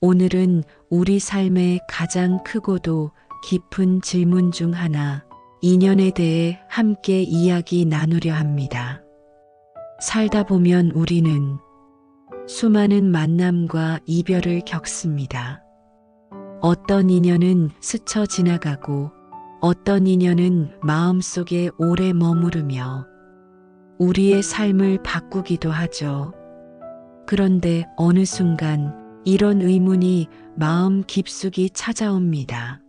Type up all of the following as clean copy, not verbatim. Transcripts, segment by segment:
오늘은 우리 삶의 가장 크고도 깊은 질문 중 하나, 인연에 대해 함께 이야기 나누려 합니다. 살다 보면 우리는 수많은 만남과 이별을 겪습니다. 어떤 인연은 스쳐 지나가고 어떤 인연은 마음속에 오래 머무르며 우리의 삶을 바꾸기도 하죠. 그런데 어느 순간 이런 의문이 마음 깊숙이 찾아옵니다.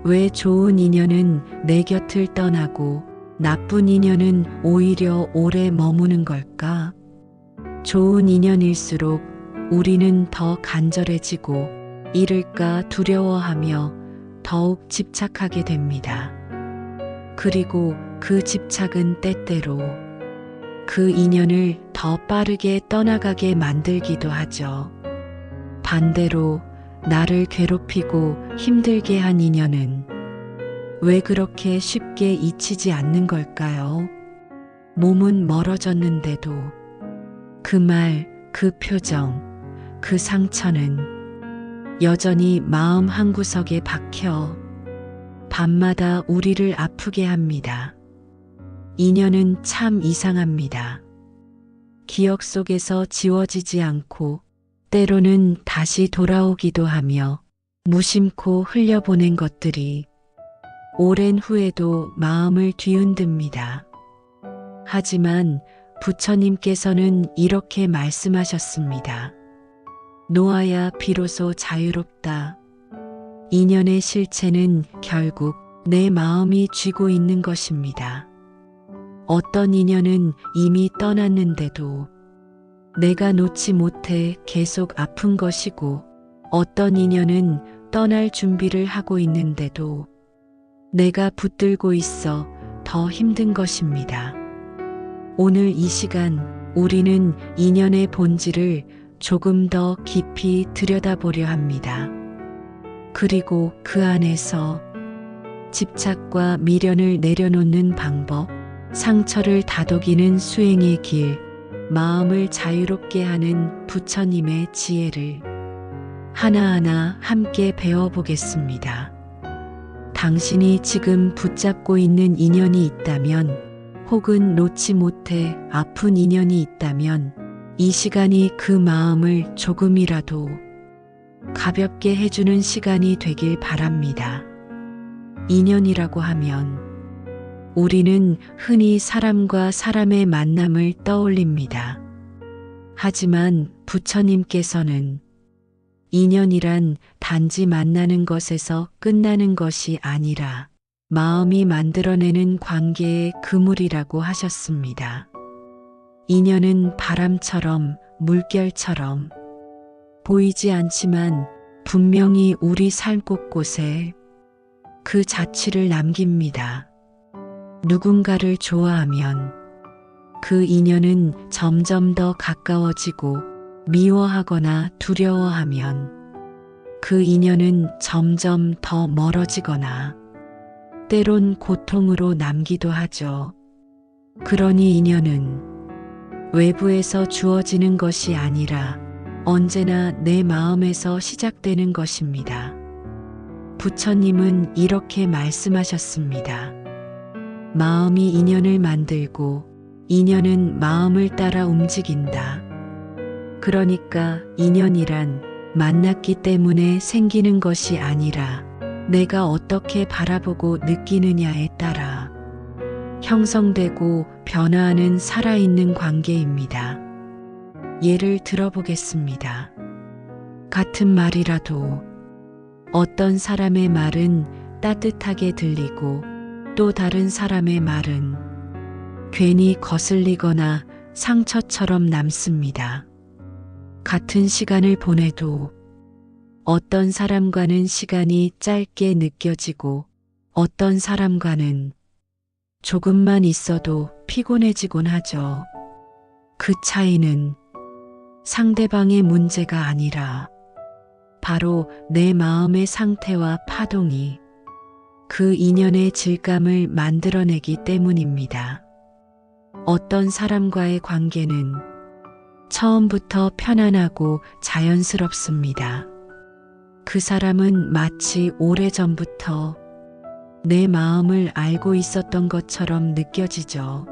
왜 좋은 인연은 내 곁을 떠나고 나쁜 인연은 오히려 오래 머무는 걸까? 좋은 인연일수록 우리는 더 간절해지고 잃을까 두려워하며 더욱 집착하게 됩니다. 그리고 그 집착은 때때로 그 인연을 더 빠르게 떠나가게 만들기도 하죠. 반대로 나를 괴롭히고 힘들게 한 인연은 왜 그렇게 쉽게 잊히지 않는 걸까요? 몸은 멀어졌는데도 그 말, 그 표정, 그 상처는 여전히 마음 한구석에 박혀 밤마다 우리를 아프게 합니다. 인연은 참 이상합니다. 기억 속에서 지워지지 않고 때로는 다시 돌아오기도 하며 무심코 흘려보낸 것들이 오랜 후에도 마음을 뒤흔듭니다. 하지만 부처님께서는 이렇게 말씀하셨습니다. 놓아야 비로소 자유롭다. 인연의 실체는 결국 내 마음이 쥐고 있는 것입니다. 어떤 인연은 이미 떠났는데도 내가 놓지 못해 계속 아픈 것이고 어떤 인연은 떠날 준비를 하고 있는데도 내가 붙들고 있어 더 힘든 것입니다. 오늘 이 시간 우리는 인연의 본질을 조금 더 깊이 들여다보려 합니다. 그리고 그 안에서 집착과 미련을 내려놓는 방법, 상처를 다독이는 수행의 길, 마음을 자유롭게 하는 부처님의 지혜를 하나하나 함께 배워보겠습니다. 당신이 지금 붙잡고 있는 인연이 있다면, 혹은 놓지 못해 아픈 인연이 있다면, 이 시간이 그 마음을 조금이라도 가볍게 해주는 시간이 되길 바랍니다. 인연이라고 하면 우리는 흔히 사람과 사람의 만남을 떠올립니다. 하지만 부처님께서는 인연이란 단지 만나는 것에서 끝나는 것이 아니라 마음이 만들어내는 관계의 그물이라고 하셨습니다. 인연은 바람처럼, 물결처럼 보이지 않지만 분명히 우리 삶 곳곳에 그 자취를 남깁니다. 누군가를 좋아하면 그 인연은 점점 더 가까워지고, 미워하거나 두려워하면 그 인연은 점점 더 멀어지거나 때론 고통으로 남기도 하죠. 그러니 인연은 외부에서 주어지는 것이 아니라 언제나 내 마음에서 시작되는 것입니다. 부처님은 이렇게 말씀하셨습니다. 마음이 인연을 만들고 인연은 마음을 따라 움직인다. 그러니까 인연이란 만났기 때문에 생기는 것이 아니라 내가 어떻게 바라보고 느끼느냐에 따라 형성되고 변화하는 살아있는 관계입니다. 예를 들어보겠습니다. 같은 말이라도 어떤 사람의 말은 따뜻하게 들리고 또 다른 사람의 말은 괜히 거슬리거나 상처처럼 남습니다. 같은 시간을 보내도 어떤 사람과는 시간이 짧게 느껴지고 어떤 사람과는 조금만 있어도 피곤해지곤 하죠. 그 차이는 상대방의 문제가 아니라 바로 내 마음의 상태와 파동이 그 인연의 질감을 만들어내기 때문입니다. 어떤 사람과의 관계는 처음부터 편안하고 자연스럽습니다. 그 사람은 마치 오래전부터 내 마음을 알고 있었던 것처럼 느껴지죠.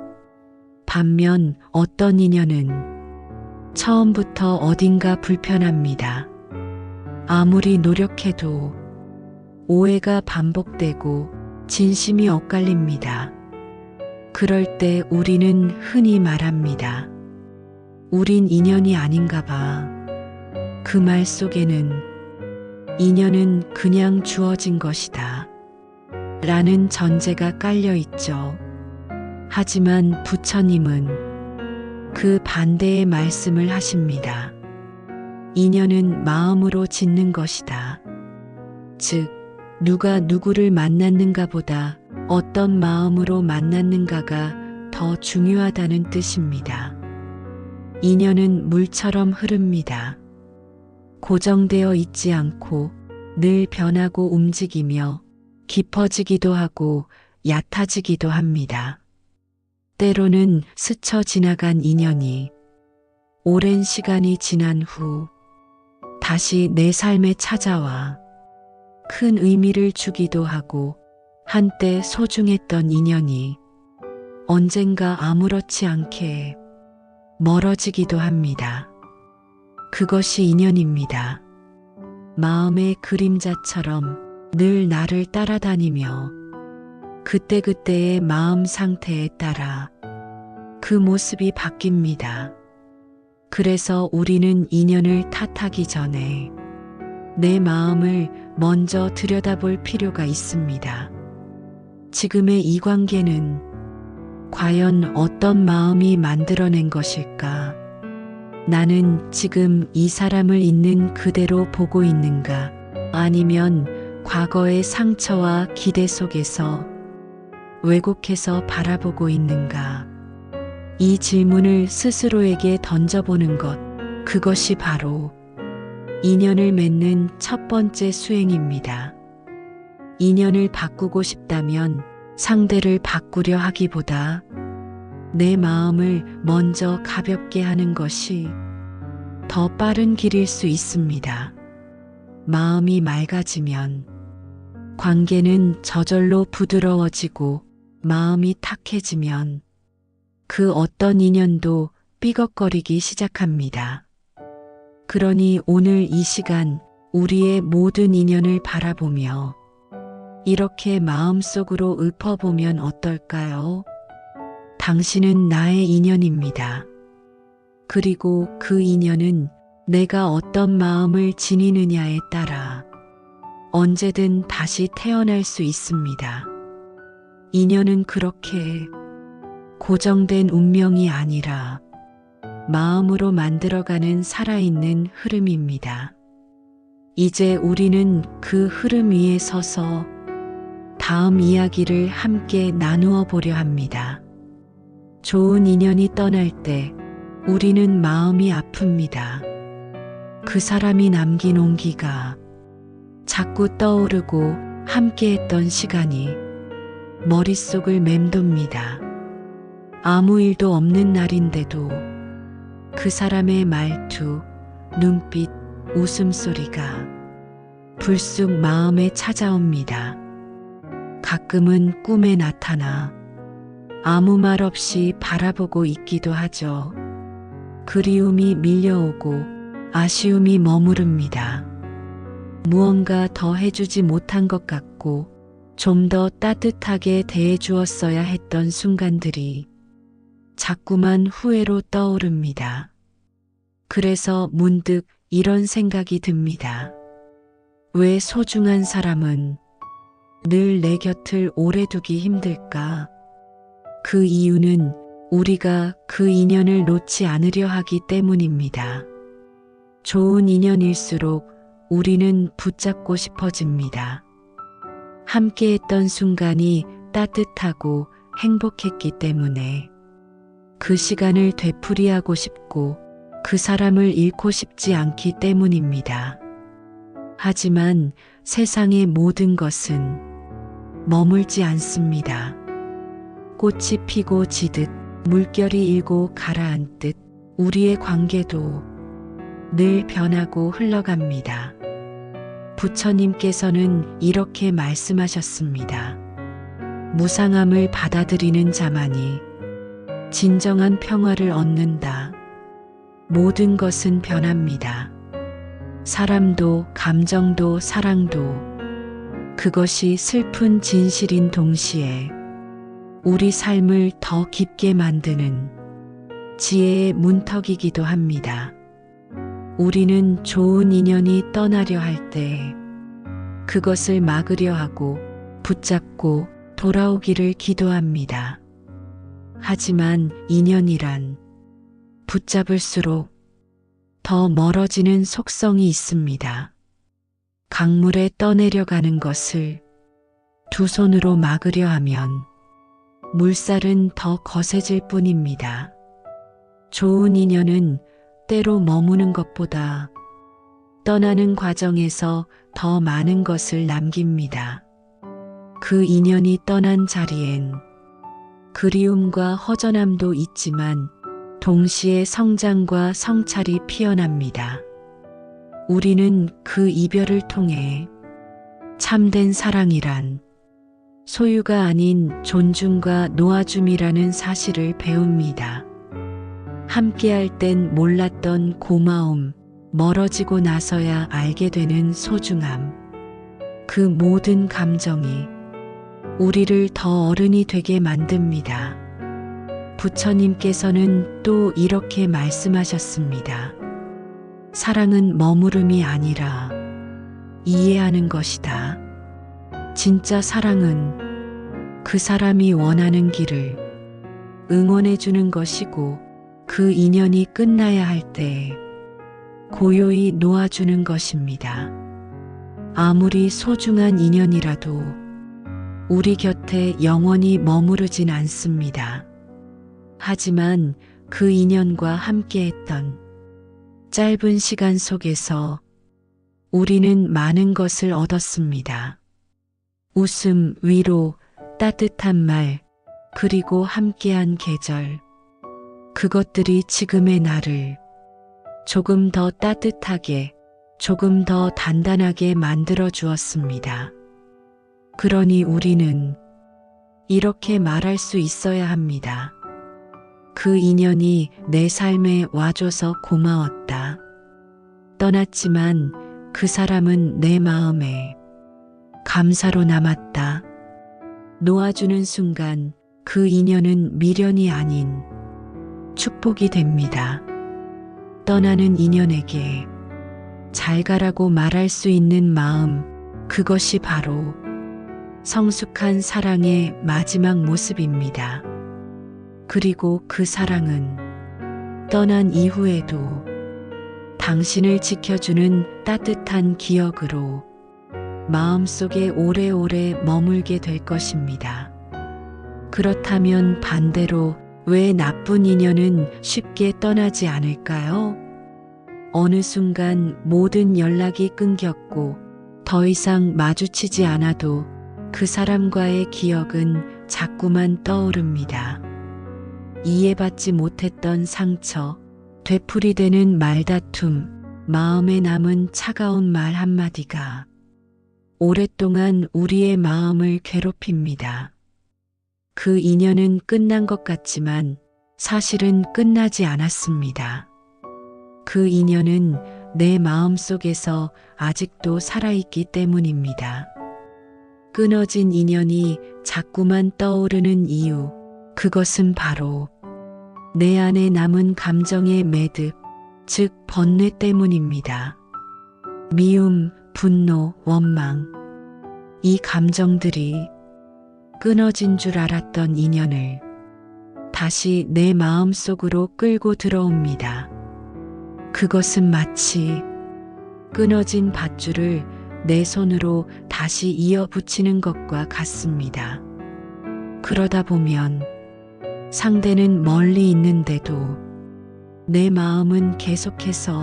반면 어떤 인연은 처음부터 어딘가 불편합니다. 아무리 노력해도 오해가 반복되고 진심이 엇갈립니다. 그럴 때 우리는 흔히 말합니다. 우린 인연이 아닌가 봐. 그 말 속에는 인연은 그냥 주어진 것이다 라는 전제가 깔려 있죠. 하지만 부처님은 그 반대의 말씀을 하십니다. 인연은 마음으로 짓는 것이다. 즉, 누가 누구를 만났는가 보다 어떤 마음으로 만났는가가 더 중요하다는 뜻입니다. 인연은 물처럼 흐릅니다. 고정되어 있지 않고 늘 변하고 움직이며 깊어지기도 하고 얕아지기도 합니다. 때로는 스쳐 지나간 인연이 오랜 시간이 지난 후 다시 내 삶에 찾아와 큰 의미를 주기도 하고, 한때 소중했던 인연이 언젠가 아무렇지 않게 멀어지기도 합니다. 그것이 인연입니다. 마음의 그림자처럼 늘 나를 따라다니며 그때그때의 마음 상태에 따라 그 모습이 바뀝니다. 그래서 우리는 인연을 탓하기 전에 내 마음을 먼저 들여다볼 필요가 있습니다. 지금의 이 관계는 과연 어떤 마음이 만들어낸 것일까? 나는 지금 이 사람을 있는 그대로 보고 있는가? 아니면 과거의 상처와 기대 속에서 왜곡해서 바라보고 있는가? 이 질문을 스스로에게 던져보는 것, 그것이 바로 인연을 맺는 첫 번째 수행입니다. 인연을 바꾸고 싶다면 상대를 바꾸려 하기보다 내 마음을 먼저 가볍게 하는 것이 더 빠른 길일 수 있습니다. 마음이 맑아지면 관계는 저절로 부드러워지고, 마음이 탁해지면 그 어떤 인연도 삐걱거리기 시작합니다. 그러니 오늘 이 시간 우리의 모든 인연을 바라보며 이렇게 마음속으로 읊어보면 어떨까요? 당신은 나의 인연입니다. 그리고 그 인연은 내가 어떤 마음을 지니느냐에 따라 언제든 다시 태어날 수 있습니다. 인연은 그렇게 고정된 운명이 아니라 마음으로 만들어가는 살아있는 흐름입니다. 이제 우리는 그 흐름 위에 서서 다음 이야기를 함께 나누어 보려 합니다. 좋은 인연이 떠날 때 우리는 마음이 아픕니다. 그 사람이 남긴 온기가 자꾸 떠오르고 함께했던 시간이 머릿속을 맴돕니다. 아무 일도 없는 날인데도 그 사람의 말투, 눈빛, 웃음소리가 불쑥 마음에 찾아옵니다. 가끔은 꿈에 나타나 아무 말 없이 바라보고 있기도 하죠. 그리움이 밀려오고 아쉬움이 머무릅니다. 무언가 더 해주지 못한 것 같고 좀 더 따뜻하게 대해주었어야 했던 순간들이 자꾸만 후회로 떠오릅니다. 그래서 문득 이런 생각이 듭니다. 왜 소중한 사람은 늘 내 곁을 오래 두기 힘들까? 그 이유는 우리가 그 인연을 놓지 않으려 하기 때문입니다. 좋은 인연일수록 우리는 붙잡고 싶어집니다. 함께했던 순간이 따뜻하고 행복했기 때문에 그 시간을 되풀이하고 싶고 그 사람을 잃고 싶지 않기 때문입니다. 하지만 세상의 모든 것은 머물지 않습니다. 꽃이 피고 지듯 물결이 일고 가라앉듯 우리의 관계도 늘 변하고 흘러갑니다. 부처님께서는 이렇게 말씀하셨습니다. 무상함을 받아들이는 자만이 진정한 평화를 얻는다. 모든 것은 변합니다. 사람도, 감정도, 사랑도. 그것이 슬픈 진실인 동시에 우리 삶을 더 깊게 만드는 지혜의 문턱이기도 합니다. 우리는 좋은 인연이 떠나려 할 때 그것을 막으려 하고 붙잡고 돌아오기를 기도합니다. 하지만 인연이란 붙잡을수록 더 멀어지는 속성이 있습니다. 강물에 떠내려가는 것을 두 손으로 막으려 하면 물살은 더 거세질 뿐입니다. 좋은 인연은 때로 머무는 것보다 떠나는 과정에서 더 많은 것을 남깁니다. 그 인연이 떠난 자리엔 그리움과 허전함도 있지만 동시에 성장과 성찰이 피어납니다. 우리는 그 이별을 통해 참된 사랑이란 소유가 아닌 존중과 놓아줌이라는 사실을 배웁니다. 함께할 땐 몰랐던 고마움, 멀어지고 나서야 알게 되는 소중함. 그 모든 감정이 우리를 더 어른이 되게 만듭니다. 부처님께서는 또 이렇게 말씀하셨습니다. 사랑은 머무름이 아니라 이해하는 것이다. 진짜 사랑은 그 사람이 원하는 길을 응원해 주는 것이고 그 인연이 끝나야 할 때 고요히 놓아주는 것입니다. 아무리 소중한 인연이라도 우리 곁에 영원히 머무르진 않습니다. 하지만 그 인연과 함께했던 짧은 시간 속에서 우리는 많은 것을 얻었습니다. 웃음, 위로, 따뜻한 말, 그리고 함께한 계절. 그것들이 지금의 나를 조금 더 따뜻하게, 조금 더 단단하게 만들어 주었습니다. 그러니 우리는 이렇게 말할 수 있어야 합니다. 그 인연이 내 삶에 와줘서 고마웠다. 떠났지만 그 사람은 내 마음에 감사로 남았다. 놓아주는 순간 그 인연은 미련이 아닌 축복이 됩니다. 떠나는 인연에게 잘 가라고 말할 수 있는 마음, 그것이 바로 성숙한 사랑의 마지막 모습입니다. 그리고 그 사랑은 떠난 이후에도 당신을 지켜주는 따뜻한 기억으로 마음속에 오래오래 머물게 될 것입니다. 그렇다면 반대로 왜 나쁜 인연은 쉽게 떠나지 않을까요? 어느 순간 모든 연락이 끊겼고 더 이상 마주치지 않아도 그 사람과의 기억은 자꾸만 떠오릅니다. 이해받지 못했던 상처, 되풀이되는 말다툼, 마음에 남은 차가운 말 한마디가 오랫동안 우리의 마음을 괴롭힙니다. 그 인연은 끝난 것 같지만 사실은 끝나지 않았습니다. 그 인연은 내 마음 속에서 아직도 살아있기 때문입니다. 끊어진 인연이 자꾸만 떠오르는 이유, 그것은 바로 내 안에 남은 감정의 매듭, 즉 번뇌 때문입니다. 미움, 분노, 원망, 이 감정들이 끊어진 줄 알았던 인연을 다시 내 마음 속으로 끌고 들어옵니다. 그것은 마치 끊어진 밧줄을 내 손으로 다시 이어 붙이는 것과 같습니다. 그러다 보면 상대는 멀리 있는데도 내 마음은 계속해서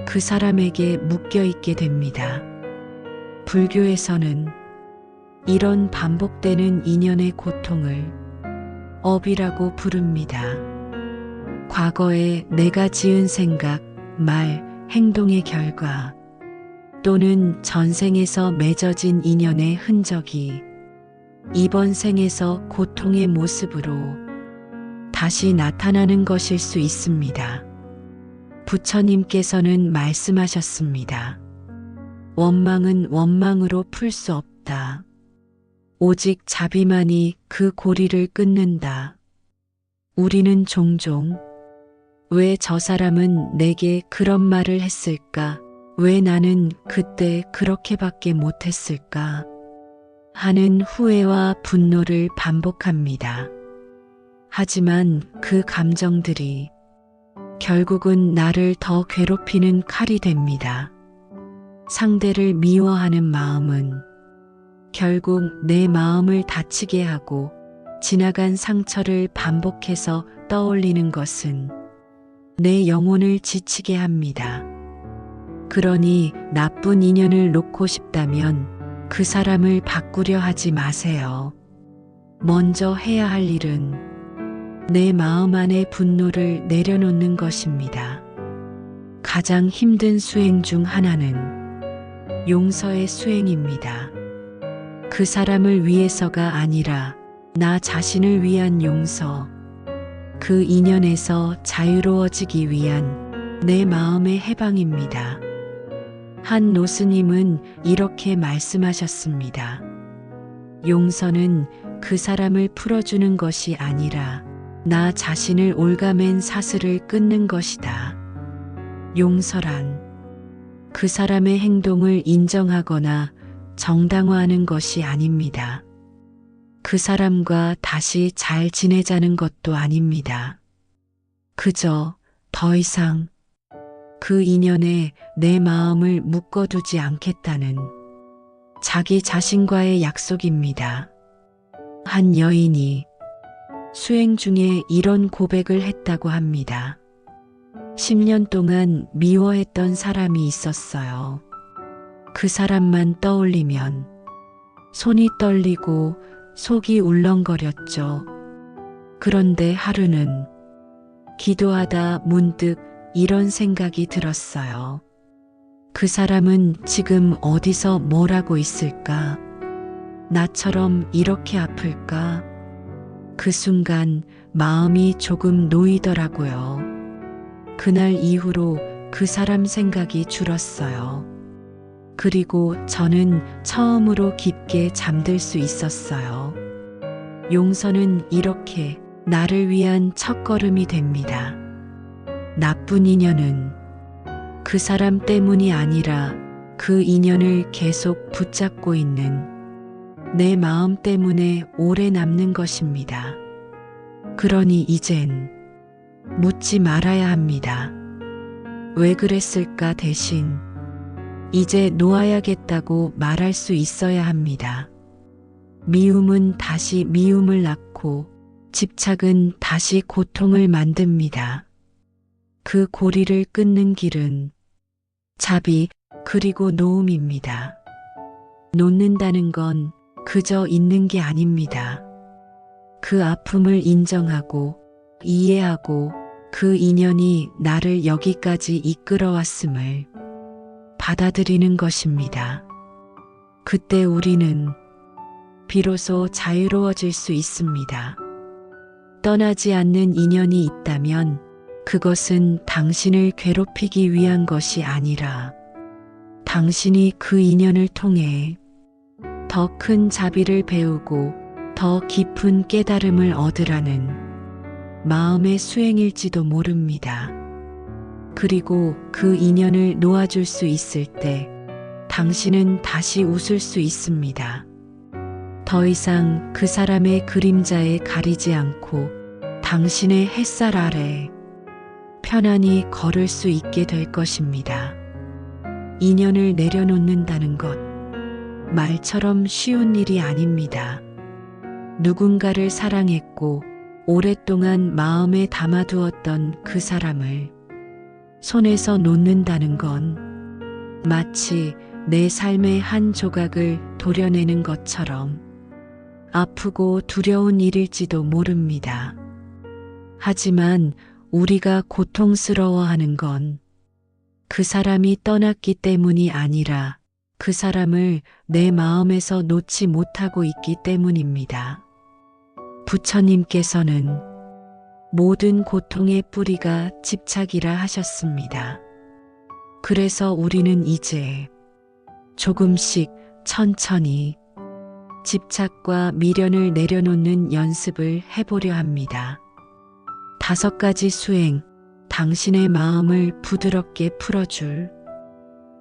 그 사람에게 묶여 있게 됩니다. 불교에서는 이런 반복되는 인연의 고통을 업이라고 부릅니다. 과거에 내가 지은 생각, 말, 행동의 결과 또는 전생에서 맺어진 인연의 흔적이 이번 생에서 고통의 모습으로 다시 나타나는 것일 수 있습니다. 부처님께서는 말씀하셨습니다. 원망은 원망으로 풀 수 없다. 오직 자비만이 그 고리를 끊는다. 우리는 종종 왜 저 사람은 내게 그런 말을 했을까? 왜 나는 그때 그렇게밖에 못했을까? 하는 후회와 분노를 반복합니다. 하지만 그 감정들이 결국은 나를 더 괴롭히는 칼이 됩니다. 상대를 미워하는 마음은 결국 내 마음을 다치게 하고 지나간 상처를 반복해서 떠올리는 것은 내 영혼을 지치게 합니다. 그러니 나쁜 인연을 놓고 싶다면 그 사람을 바꾸려 하지 마세요. 먼저 해야 할 일은 내 마음 안의 분노를 내려놓는 것입니다. 가장 힘든 수행 중 하나는 용서의 수행입니다. 그 사람을 위해서가 아니라 나 자신을 위한 용서, 그 인연에서 자유로워지기 위한 내 마음의 해방입니다. 한 노스님은 이렇게 말씀하셨습니다. 용서는 그 사람을 풀어주는 것이 아니라 나 자신을 올가맨 사슬을 끊는 것이다. 용서란 그 사람의 행동을 인정하거나 정당화하는 것이 아닙니다. 그 사람과 다시 잘 지내자는 것도 아닙니다. 그저 더 이상 그 인연에 내 마음을 묶어두지 않겠다는 자기 자신과의 약속입니다. 한 여인이 수행 중에 이런 고백을 했다고 합니다. 10년 동안 미워했던 사람이 있었어요. 그 사람만 떠올리면 손이 떨리고 속이 울렁거렸죠. 그런데 하루는 기도하다 문득 이런 생각이 들었어요. 그 사람은 지금 어디서 뭘 하고 있을까? 나처럼 이렇게 아플까? 그 순간 마음이 조금 놓이더라고요. 그날 이후로 그 사람 생각이 줄었어요. 그리고 저는 처음으로 깊게 잠들 수 있었어요. 용서는 이렇게 나를 위한 첫걸음이 됩니다. 나쁜 인연은 그 사람 때문이 아니라 그 인연을 계속 붙잡고 있는 내 마음 때문에 오래 남는 것입니다. 그러니 이젠 묻지 말아야 합니다. 왜 그랬을까 대신 이제 놓아야겠다고 말할 수 있어야 합니다. 미움은 다시 미움을 낳고 집착은 다시 고통을 만듭니다. 그 고리를 끊는 길은 자비 그리고 놓음입니다. 놓는다는 건 그저 있는 게 아닙니다. 그 아픔을 인정하고 이해하고 그 인연이 나를 여기까지 이끌어왔음을 받아들이는 것입니다. 그때 우리는 비로소 자유로워질 수 있습니다. 떠나지 않는 인연이 있다면 그것은 당신을 괴롭히기 위한 것이 아니라 당신이 그 인연을 통해 더 큰 자비를 배우고 더 깊은 깨달음을 얻으라는 마음의 수행일지도 모릅니다. 그리고 그 인연을 놓아줄 수 있을 때 당신은 다시 웃을 수 있습니다. 더 이상 그 사람의 그림자에 가리지 않고 당신의 햇살 아래 편안히 걸을 수 있게 될 것입니다. 인연을 내려놓는다는 것, 말처럼 쉬운 일이 아닙니다. 누군가를 사랑했고 오랫동안 마음에 담아두었던 그 사람을 손에서 놓는다는 건 마치 내 삶의 한 조각을 도려내는 것처럼 아프고 두려운 일일지도 모릅니다. 하지만 우리가 고통스러워하는 건 그 사람이 떠났기 때문이 아니라 그 사람을 내 마음에서 놓지 못하고 있기 때문입니다. 부처님께서는 모든 고통의 뿌리가 집착이라 하셨습니다. 그래서 우리는 이제 조금씩 천천히 집착과 미련을 내려놓는 연습을 해보려 합니다. 5가지 수행, 당신의 마음을 부드럽게 풀어줄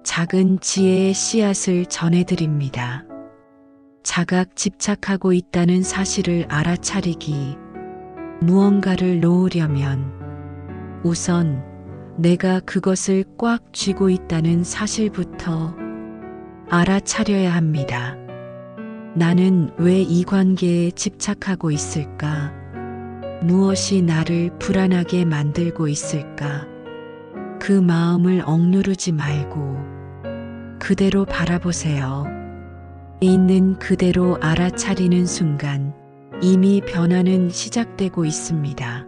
작은 지혜의 씨앗을 전해드립니다. 자각 집착하고 있다는 사실을 알아차리기. 무언가를 놓으려면 우선 내가 그것을 꽉 쥐고 있다는 사실부터 알아차려야 합니다. 나는 왜 이 관계에 집착하고 있을까? 무엇이 나를 불안하게 만들고 있을까? 그 마음을 억누르지 말고 그대로 바라보세요. 있는 그대로 알아차리는 순간 이미 변화는 시작되고 있습니다.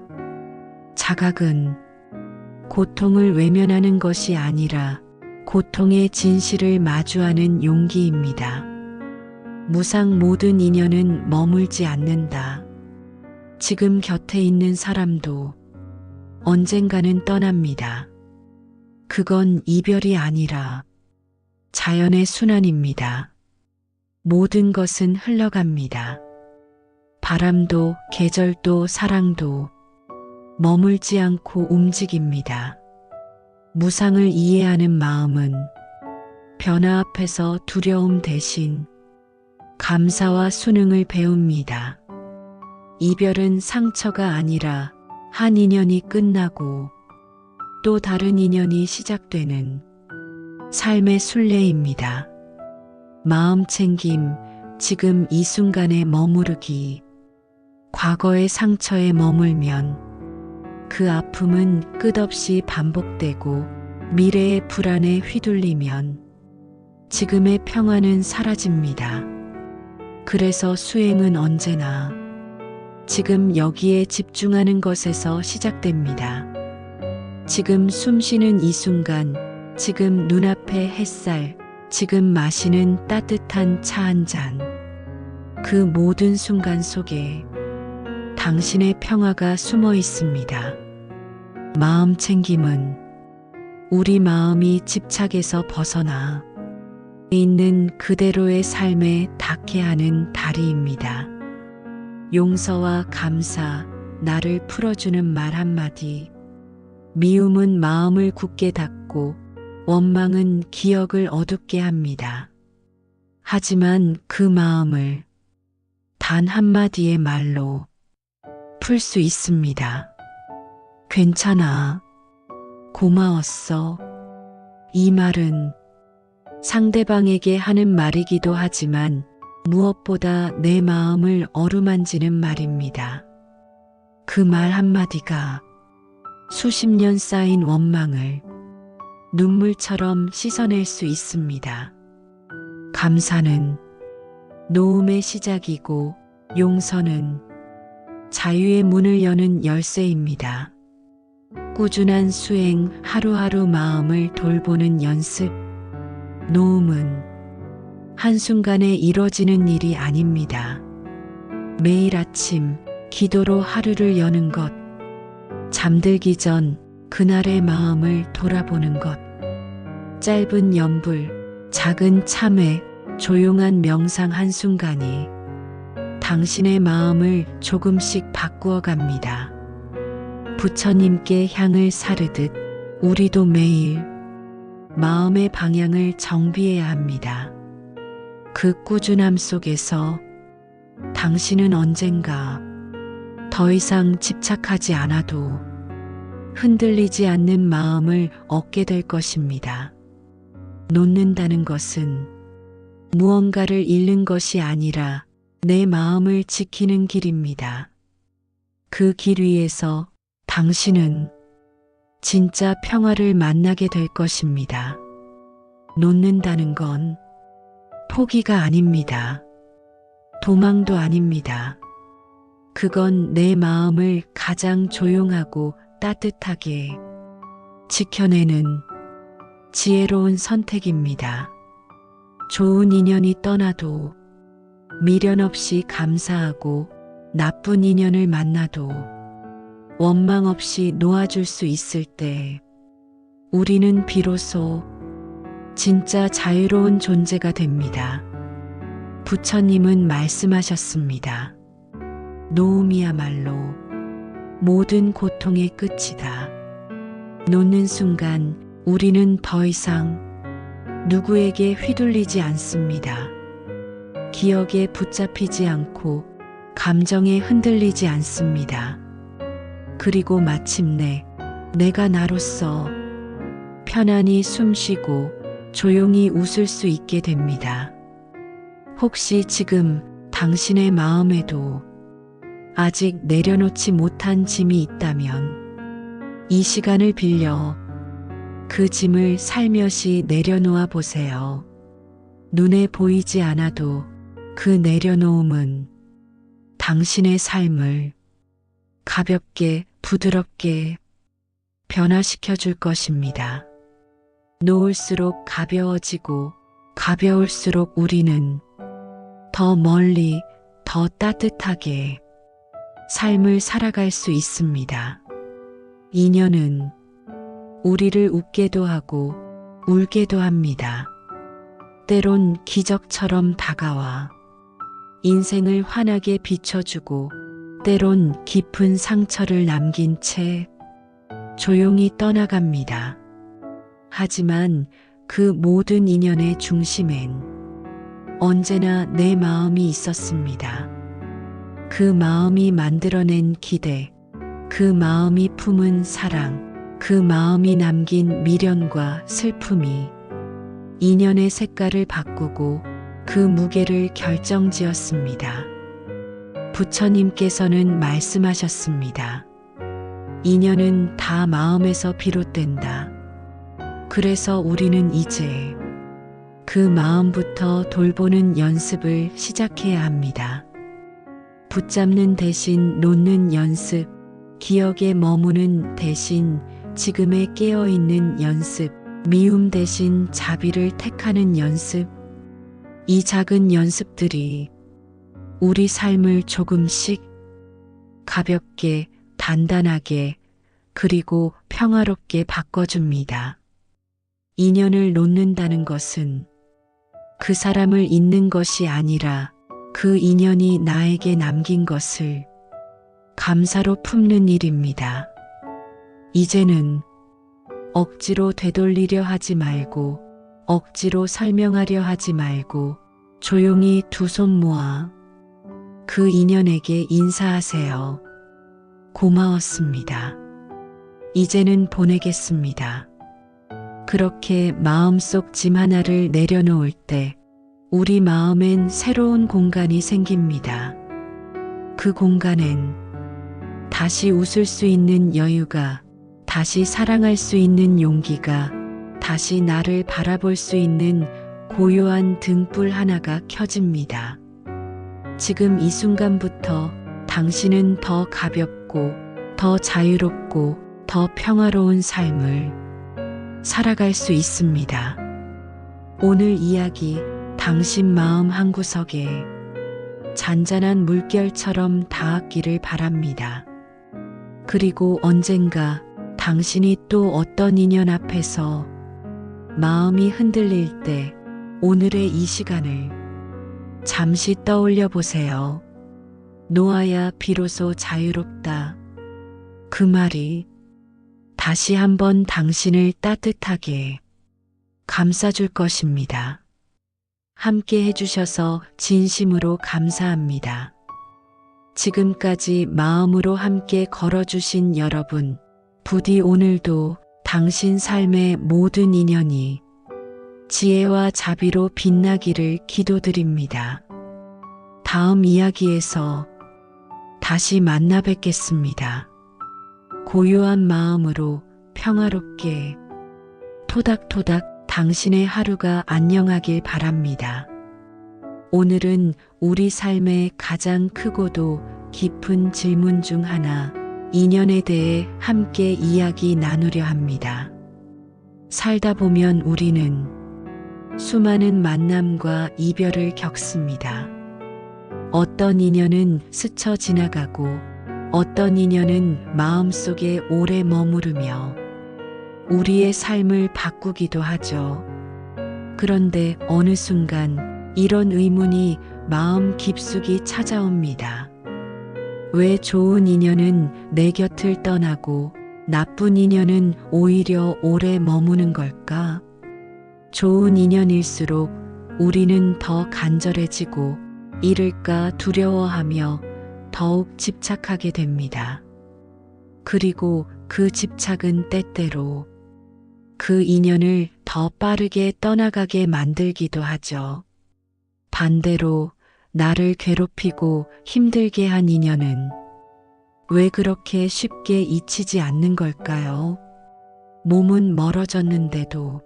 자각은 고통을 외면하는 것이 아니라 고통의 진실을 마주하는 용기입니다. 무상 모든 인연은 머물지 않는다. 지금 곁에 있는 사람도 언젠가는 떠납니다. 그건 이별이 아니라 자연의 순환입니다. 모든 것은 흘러갑니다. 바람도 계절도 사랑도 머물지 않고 움직입니다. 무상을 이해하는 마음은 변화 앞에서 두려움 대신 감사와 순응을 배웁니다. 이별은 상처가 아니라 한 인연이 끝나고 또 다른 인연이 시작되는 삶의 순례입니다. 마음 챙김, 지금 이 순간에 머무르기. 과거의 상처에 머물면 그 아픔은 끝없이 반복되고 미래의 불안에 휘둘리면 지금의 평화는 사라집니다. 그래서 수행은 언제나 지금 여기에 집중하는 것에서 시작됩니다. 지금 숨쉬는 이 순간, 지금 눈앞의 햇살, 지금 마시는 따뜻한 차 한 잔. 그 모든 순간 속에 당신의 평화가 숨어 있습니다. 마음 챙김은 우리 마음이 집착에서 벗어나 있는 그대로의 삶에 닿게 하는 다리입니다. 용서와 감사, 나를 풀어주는 말 한마디. 미움은 마음을 굳게 닫고 원망은 기억을 어둡게 합니다. 하지만 그 마음을 단 한마디의 말로 풀 수 있습니다. 괜찮아. 고마웠어. 이 말은 상대방에게 하는 말이기도 하지만 무엇보다 내 마음을 어루만지는 말입니다. 그 말 한마디가 수십 년 쌓인 원망을 눈물처럼 씻어낼 수 있습니다. 감사는 놓음의 시작이고 용서는 자유의 문을 여는 열쇠입니다. 꾸준한 수행, 하루하루 마음을 돌보는 연습. 놓음은 한순간에 이뤄지는 일이 아닙니다. 매일 아침 기도로 하루를 여는 것, 잠들기 전 그날의 마음을 돌아보는 것, 짧은 염불, 작은 참회, 조용한 명상 한순간이 당신의 마음을 조금씩 바꾸어 갑니다. 부처님께 향을 사르듯 우리도 매일 마음의 방향을 정비해야 합니다. 그 꾸준함 속에서 당신은 언젠가 더 이상 집착하지 않아도 흔들리지 않는 마음을 얻게 될 것입니다. 놓는다는 것은 무언가를 잃는 것이 아니라 내 마음을 지키는 길입니다. 그 길 위에서 당신은 진짜 평화를 만나게 될 것입니다. 놓는다는 건 포기가 아닙니다. 도망도 아닙니다. 그건 내 마음을 가장 조용하고 따뜻하게 지켜내는 지혜로운 선택입니다. 좋은 인연이 떠나도 미련 없이 감사하고 나쁜 인연을 만나도 원망 없이 놓아줄 수 있을 때 우리는 비로소 진짜 자유로운 존재가 됩니다. 부처님은 말씀하셨습니다. 놓음이야말로 모든 고통의 끝이다. 놓는 순간 우리는 더 이상 누구에게 휘둘리지 않습니다. 기억에 붙잡히지 않고 감정에 흔들리지 않습니다. 그리고 마침내 내가 나로서 편안히 숨쉬고 조용히 웃을 수 있게 됩니다. 혹시 지금 당신의 마음에도 아직 내려놓지 못한 짐이 있다면 이 시간을 빌려 그 짐을 살며시 내려놓아 보세요. 눈에 보이지 않아도 그 내려놓음은 당신의 삶을 가볍게 부드럽게 변화시켜 줄 것입니다. 놓을수록 가벼워지고 가벼울수록 우리는 더 멀리 더 따뜻하게 삶을 살아갈 수 있습니다. 인연은 우리를 웃게도 하고 울게도 합니다. 때론 기적처럼 다가와 인생을 환하게 비춰주고 때론 깊은 상처를 남긴 채 조용히 떠나갑니다. 하지만 그 모든 인연의 중심엔 언제나 내 마음이 있었습니다. 그 마음이 만들어낸 기대, 그 마음이 품은 사랑, 그 마음이 남긴 미련과 슬픔이 인연의 색깔을 바꾸고 그 무게를 결정지었습니다. 부처님께서는 말씀하셨습니다. 인연은 다 마음에서 비롯된다. 그래서 우리는 이제 그 마음부터 돌보는 연습을 시작해야 합니다. 붙잡는 대신 놓는 연습, 기억에 머무는 대신 지금에 깨어있는 연습, 미움 대신 자비를 택하는 연습. 이 작은 연습들이 우리 삶을 조금씩 가볍게, 단단하게, 그리고 평화롭게 바꿔줍니다. 인연을 놓는다는 것은 그 사람을 잊는 것이 아니라 그 인연이 나에게 남긴 것을 감사로 품는 일입니다. 이제는 억지로 되돌리려 하지 말고 억지로 설명하려 하지 말고 조용히 두 손 모아 그 인연에게 인사하세요. 고마웠습니다. 이제는 보내겠습니다. 그렇게 마음속 짐 하나를 내려놓을 때 우리 마음엔 새로운 공간이 생깁니다. 그 공간엔 다시 웃을 수 있는 여유가, 다시 사랑할 수 있는 용기가, 다시 나를 바라볼 수 있는 고요한 등불 하나가 켜집니다. 지금 이 순간부터 당신은 더 가볍고, 더 자유롭고, 더 평화로운 삶을 살아갈 수 있습니다. 오늘 이야기 당신 마음 한구석에 잔잔한 물결처럼 닿았기를 바랍니다. 그리고 언젠가 당신이 또 어떤 인연 앞에서 마음이 흔들릴 때 오늘의 이 시간을 잠시 떠올려 보세요. 놓아야 비로소 자유롭다. 그 말이 다시 한번 당신을 따뜻하게 감싸줄 것입니다. 함께 해주셔서 진심으로 감사합니다. 지금까지 마음으로 함께 걸어주신 여러분, 부디 오늘도 당신 삶의 모든 인연이 지혜와 자비로 빛나기를 기도드립니다. 다음 이야기에서 다시 만나 뵙겠습니다. 고요한 마음으로 평화롭게 토닥토닥 당신의 하루가 안녕하길 바랍니다. 오늘은 우리 삶의 가장 크고도 깊은 질문 중 하나, 인연에 대해 함께 이야기 나누려 합니다. 살다 보면 우리는 수많은 만남과 이별을 겪습니다. 어떤 인연은 스쳐 지나가고 어떤 인연은 마음속에 오래 머무르며 우리의 삶을 바꾸기도 하죠. 그런데 어느 순간 이런 의문이 마음 깊숙이 찾아옵니다. 왜 좋은 인연은 내 곁을 떠나고 나쁜 인연은 오히려 오래 머무는 걸까? 좋은 인연일수록 우리는 더 간절해지고 잃을까 두려워하며 더욱 집착하게 됩니다. 그리고 그 집착은 때때로 그 인연을 더 빠르게 떠나가게 만들기도 하죠. 반대로 나를 괴롭히고 힘들게 한 인연은 왜 그렇게 쉽게 잊히지 않는 걸까요? 몸은 멀어졌는데도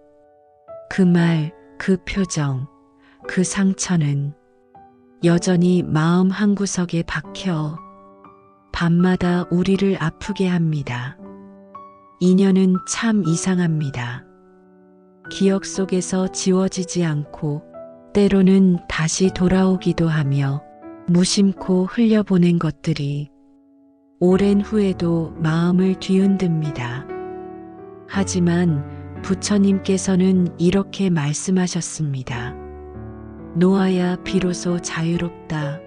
그 말, 그 표정, 그 상처는 여전히 마음 한구석에 박혀 밤마다 우리를 아프게 합니다. 인연은 참 이상합니다. 기억 속에서 지워지지 않고 때로는 다시 돌아오기도 하며 무심코 흘려보낸 것들이 오랜 후에도 마음을 뒤흔듭니다. 하지만 부처님께서는 이렇게 말씀하셨습니다. 놓아야 비로소 자유롭다.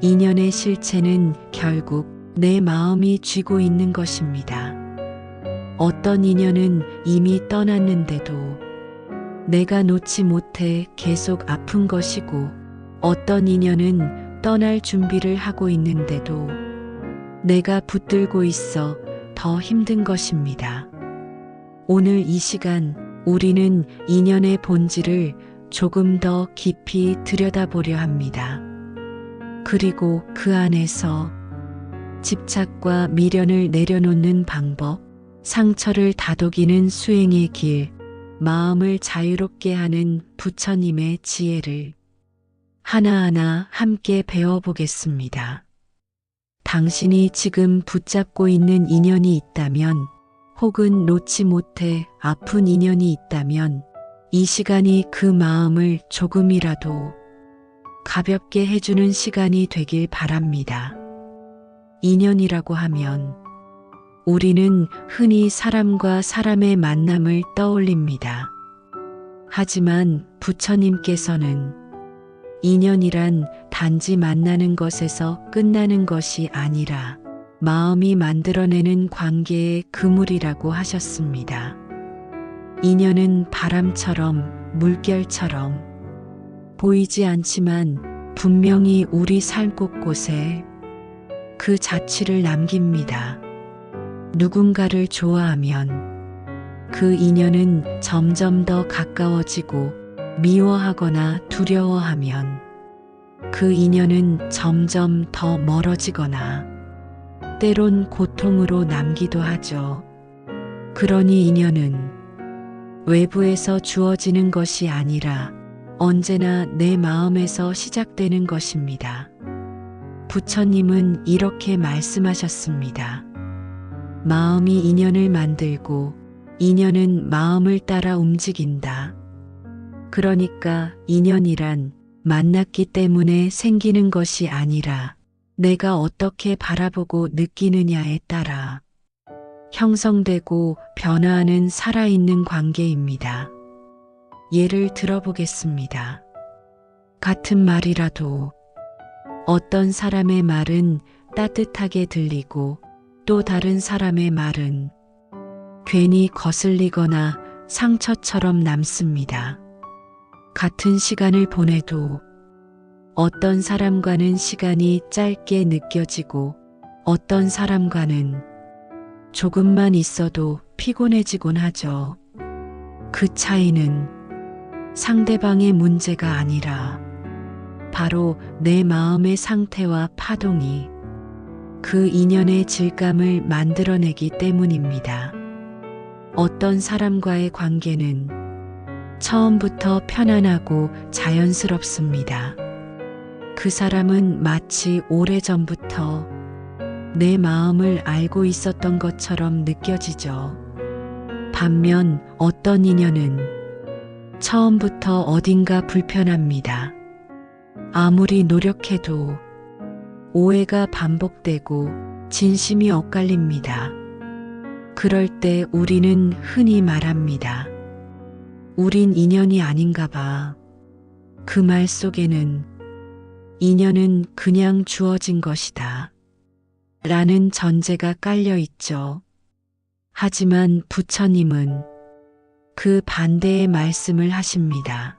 인연의 실체는 결국 내 마음이 쥐고 있는 것입니다. 어떤 인연은 이미 떠났는데도 내가 놓지 못해 계속 아픈 것이고 어떤 인연은 떠날 준비를 하고 있는데도 내가 붙들고 있어 더 힘든 것입니다. 오늘 이 시간 우리는 인연의 본질을 조금 더 깊이 들여다보려 합니다. 그리고 그 안에서 집착과 미련을 내려놓는 방법, 상처를 다독이는 수행의 길, 마음을 자유롭게 하는 부처님의 지혜를 하나하나 함께 배워보겠습니다. 당신이 지금 붙잡고 있는 인연이 있다면, 혹은 놓지 못해 아픈 인연이 있다면, 이 시간이 그 마음을 조금이라도 가볍게 해주는 시간이 되길 바랍니다. 인연이라고 하면 우리는 흔히 사람과 사람의 만남을 떠올립니다. 하지만 부처님께서는 인연이란 단지 만나는 것에서 끝나는 것이 아니라 마음이 만들어내는 관계의 그물이라고 하셨습니다. 인연은 바람처럼 물결처럼 보이지 않지만 분명히 우리 삶 곳곳에 그 자취를 남깁니다. 누군가를 좋아하면 그 인연은 점점 더 가까워지고 미워하거나 두려워하면 그 인연은 점점 더 멀어지거나 때론 고통으로 남기도 하죠. 그러니 인연은 외부에서 주어지는 것이 아니라 언제나 내 마음에서 시작되는 것입니다. 부처님은 이렇게 말씀하셨습니다. 마음이 인연을 만들고 인연은 마음을 따라 움직인다. 그러니까 인연이란 만났기 때문에 생기는 것이 아니라 내가 어떻게 바라보고 느끼느냐에 따라 형성되고 변화하는 살아있는 관계입니다. 예를 들어보겠습니다. 같은 말이라도 어떤 사람의 말은 따뜻하게 들리고 또 다른 사람의 말은 괜히 거슬리거나 상처처럼 남습니다. 같은 시간을 보내도 어떤 사람과는 시간이 짧게 느껴지고 어떤 사람과는 조금만 있어도 피곤해지곤 하죠. 그 차이는 상대방의 문제가 아니라 바로 내 마음의 상태와 파동이 그 인연의 질감을 만들어내기 때문입니다. 어떤 사람과의 관계는 처음부터 편안하고 자연스럽습니다. 그 사람은 마치 오래전부터 내 마음을 알고 있었던 것처럼 느껴지죠. 반면 어떤 인연은 처음부터 어딘가 불편합니다. 아무리 노력해도 오해가 반복되고 진심이 엇갈립니다. 그럴 때 우리는 흔히 말합니다. 우린 인연이 아닌가 봐. 그 말 속에는 인연은 그냥 주어진 것이다 라는 전제가 깔려 있죠. 하지만 부처님은 그 반대의 말씀을 하십니다.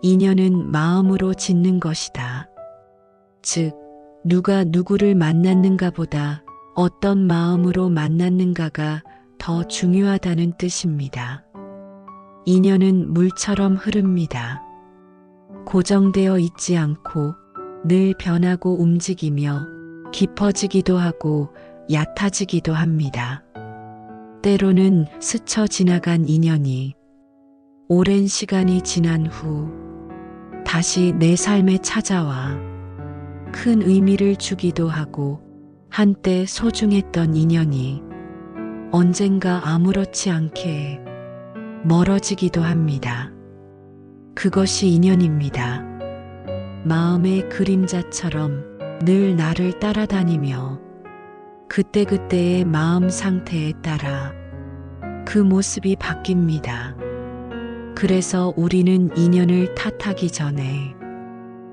인연은 마음으로 짓는 것이다. 즉, 누가 누구를 만났는가 보다 어떤 마음으로 만났는가가 더 중요하다는 뜻입니다. 인연은 물처럼 흐릅니다. 고정되어 있지 않고 늘 변하고 움직이며 깊어지기도 하고 얕아지기도 합니다. 때로는 스쳐 지나간 인연이 오랜 시간이 지난 후 다시 내 삶에 찾아와 큰 의미를 주기도 하고, 한때 소중했던 인연이 언젠가 아무렇지 않게 멀어지기도 합니다. 그것이 인연입니다. 마음의 그림자처럼 늘 나를 따라다니며 그때그때의 마음 상태에 따라 그 모습이 바뀝니다. 그래서 우리는 인연을 탓하기 전에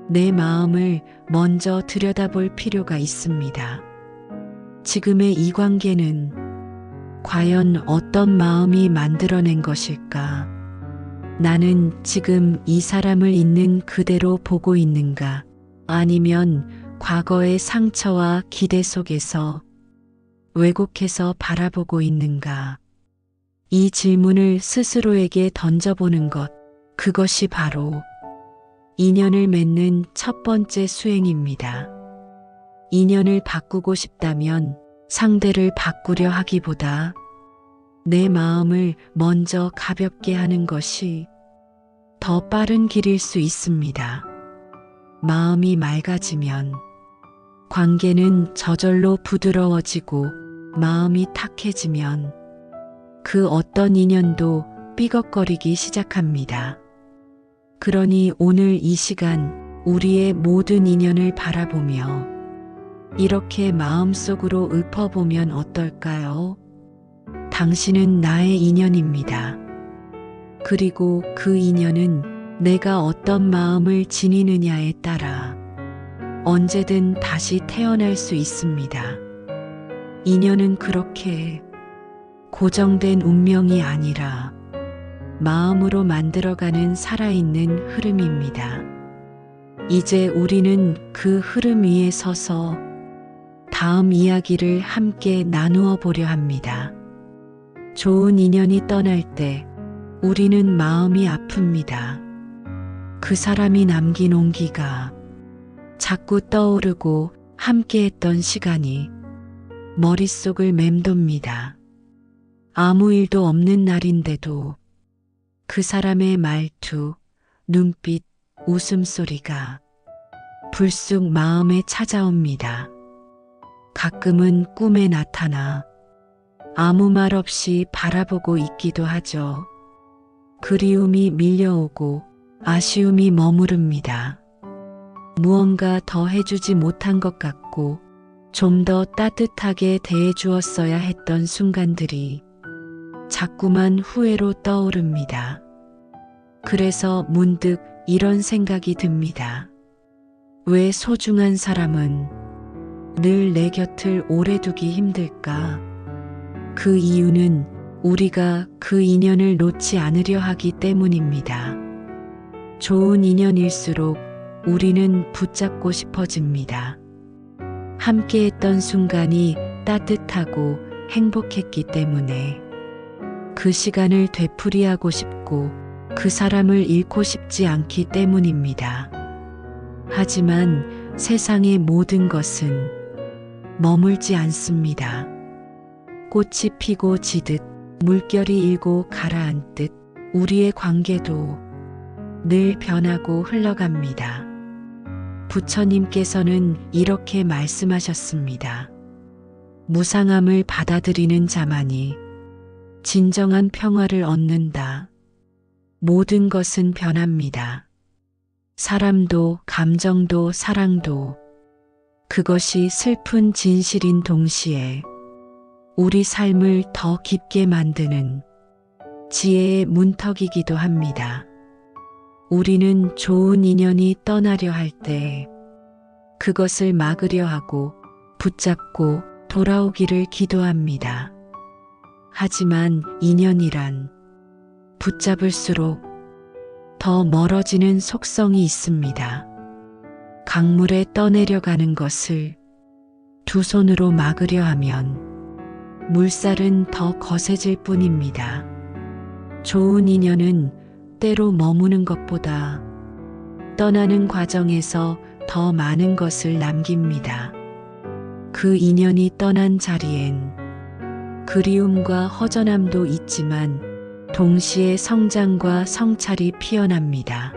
내 마음을 먼저 들여다볼 필요가 있습니다. 지금의 이 관계는 과연 어떤 마음이 만들어낸 것일까? 나는 지금 이 사람을 있는 그대로 보고 있는가? 아니면 과거의 상처와 기대 속에서 왜곡해서 바라보고 있는가? 이 질문을 스스로에게 던져보는 것, 그것이 바로 인연을 맺는 첫 번째 수행입니다. 인연을 바꾸고 싶다면 상대를 바꾸려 하기보다 내 마음을 먼저 가볍게 하는 것이 더 빠른 길일 수 있습니다. 마음이 맑아지면 관계는 저절로 부드러워지고, 마음이 탁해지면 그 어떤 인연도 삐걱거리기 시작합니다. 그러니 오늘 이 시간 우리의 모든 인연을 바라보며 이렇게 마음속으로 읊어보면 어떨까요? 당신은 나의 인연입니다. 그리고 그 인연은 내가 어떤 마음을 지니느냐에 따라 언제든 다시 태어날 수 있습니다. 인연은 그렇게 고정된 운명이 아니라 마음으로 만들어가는 살아있는 흐름입니다. 이제 우리는 그 흐름 위에 서서 다음 이야기를 함께 나누어 보려 합니다. 좋은 인연이 떠날 때 우리는 마음이 아픕니다. 그 사람이 남긴 온기가 자꾸 떠오르고 함께했던 시간이 머릿속을 맴돕니다. 아무 일도 없는 날인데도 그 사람의 말투, 눈빛, 웃음소리가 불쑥 마음에 찾아옵니다. 가끔은 꿈에 나타나 아무 말 없이 바라보고 있기도 하죠. 그리움이 밀려오고 아쉬움이 머무릅니다. 무언가 더 해주지 못한 것 같고 좀 더 따뜻하게 대해주었어야 했던 순간들이 자꾸만 후회로 떠오릅니다. 그래서 문득 이런 생각이 듭니다. 왜 소중한 사람은 늘 내 곁을 오래 두기 힘들까? 그 이유는 우리가 그 인연을 놓지 않으려 하기 때문입니다. 좋은 인연일수록 우리는 붙잡고 싶어집니다. 함께했던 순간이 따뜻하고 행복했기 때문에 그 시간을 되풀이하고 싶고 그 사람을 잃고 싶지 않기 때문입니다. 하지만 세상의 모든 것은 머물지 않습니다. 꽃이 피고 지듯 물결이 일고 가라앉듯 우리의 관계도 늘 변하고 흘러갑니다. 부처님께서는 이렇게 말씀하셨습니다. 무상함을 받아들이는 자만이 진정한 평화를 얻는다. 모든 것은 변합니다. 사람도, 감정도, 사랑도. 그것이 슬픈 진실인 동시에 우리 삶을 더 깊게 만드는 지혜의 문턱이기도 합니다. 우리는 좋은 인연이 떠나려 할 때 그것을 막으려 하고 붙잡고 돌아오기를 기도합니다. 하지만 인연이란 붙잡을수록 더 멀어지는 속성이 있습니다. 강물에 떠내려가는 것을 두 손으로 막으려 하면 물살은 더 거세질 뿐입니다. 좋은 인연은 때로 머무는 것보다 떠나는 과정에서 더 많은 것을 남깁니다. 그 인연이 떠난 자리엔 그리움과 허전함도 있지만 동시에 성장과 성찰이 피어납니다.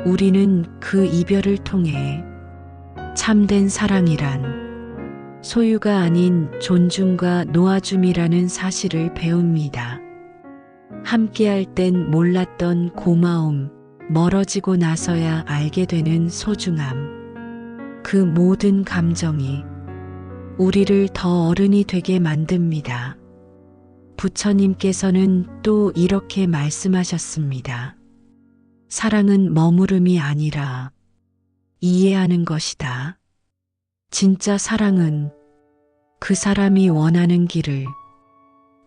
우리는 그 이별을 통해 참된 사랑이란 소유가 아닌 존중과 놓아줌이라는 사실을 배웁니다. 함께할 땐 몰랐던 고마움, 멀어지고 나서야 알게 되는 소중함. 그 모든 감정이 우리를 더 어른이 되게 만듭니다. 부처님께서는 또 이렇게 말씀하셨습니다. 사랑은 머무름이 아니라 이해하는 것이다. 진짜 사랑은 그 사람이 원하는 길을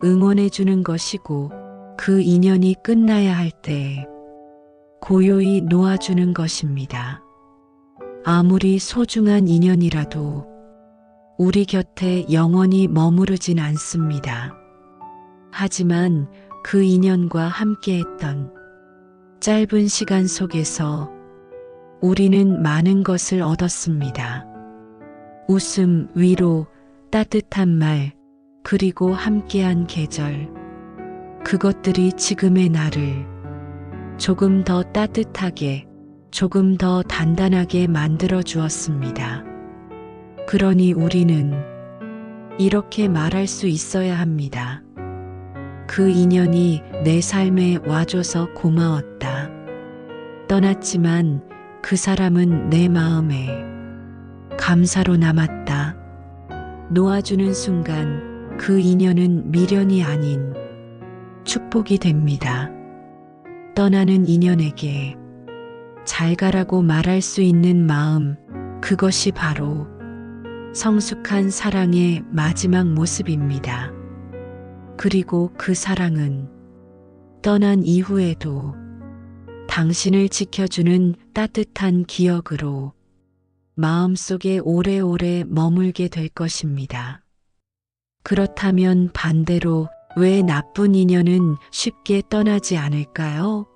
응원해 주는 것이고 그 인연이 끝나야 할 때 고요히 놓아주는 것입니다. 아무리 소중한 인연이라도 우리 곁에 영원히 머무르진 않습니다. 하지만 그 인연과 함께했던 짧은 시간 속에서 우리는 많은 것을 얻었습니다. 웃음, 위로, 따뜻한 말, 그리고 함께한 계절. 그것들이 지금의 나를 조금 더 따뜻하게, 조금 더 단단하게 만들어 주었습니다. 그러니 우리는 이렇게 말할 수 있어야 합니다. 그 인연이 내 삶에 와줘서 고마웠다. 떠났지만 그 사람은 내 마음에 감사로 남았다. 놓아주는 순간 그 인연은 미련이 아닌 축복이 됩니다. 떠나는 인연에게 잘 가라고 말할 수 있는 마음, 그것이 바로 성숙한 사랑의 마지막 모습입니다. 그리고 그 사랑은 떠난 이후에도 당신을 지켜주는 따뜻한 기억으로 마음속에 오래오래 머물게 될 것입니다. 그렇다면 반대로 왜 나쁜 인연은 쉽게 떠나지 않을까요?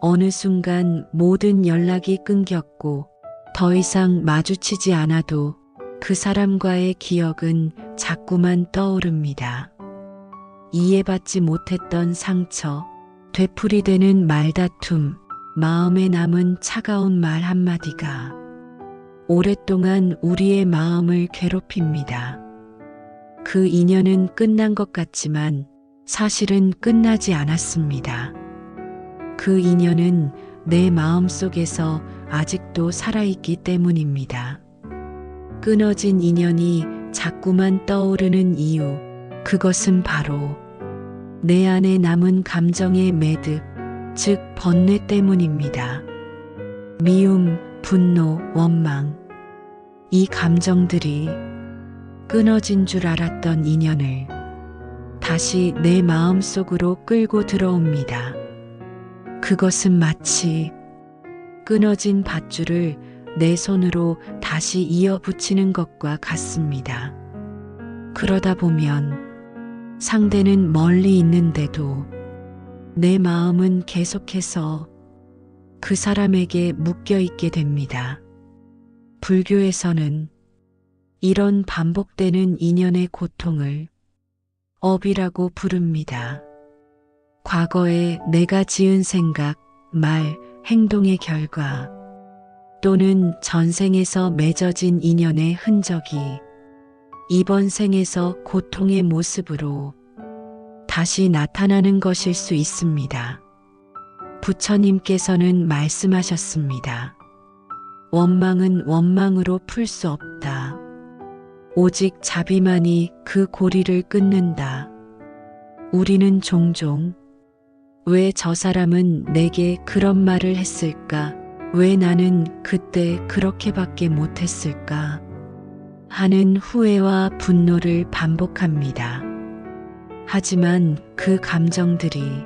어느 순간 모든 연락이 끊겼고 더 이상 마주치지 않아도 그 사람과의 기억은 자꾸만 떠오릅니다. 이해받지 못했던 상처, 되풀이되는 말다툼, 마음에 남은 차가운 말 한마디가 오랫동안 우리의 마음을 괴롭힙니다. 그 인연은 끝난 것 같지만 사실은 끝나지 않았습니다. 그 인연은 내 마음 속에서 아직도 살아있기 때문입니다. 끊어진 인연이 자꾸만 떠오르는 이유, 그것은 바로 내 안에 남은 감정의 매듭, 즉 번뇌 때문입니다. 미움, 분노, 원망, 이 감정들이 끊어진 줄 알았던 인연을 다시 내 마음 속으로 끌고 들어옵니다. 그것은 마치 끊어진 밧줄을 내 손으로 다시 이어 붙이는 것과 같습니다. 그러다 보면 상대는 멀리 있는데도 내 마음은 계속해서 그 사람에게 묶여 있게 됩니다. 불교에서는 이런 반복되는 인연의 고통을 업이라고 부릅니다. 과거에 내가 지은 생각, 말, 행동의 결과 또는 전생에서 맺어진 인연의 흔적이 이번 생에서 고통의 모습으로 다시 나타나는 것일 수 있습니다. 부처님께서는 말씀하셨습니다. 원망은 원망으로 풀 수 없다. 오직 자비만이 그 고리를 끊는다. 우리는 종종 왜 저 사람은 내게 그런 말을 했을까? 왜 나는 그때 그렇게밖에 못했을까? 하는 후회와 분노를 반복합니다. 하지만 그 감정들이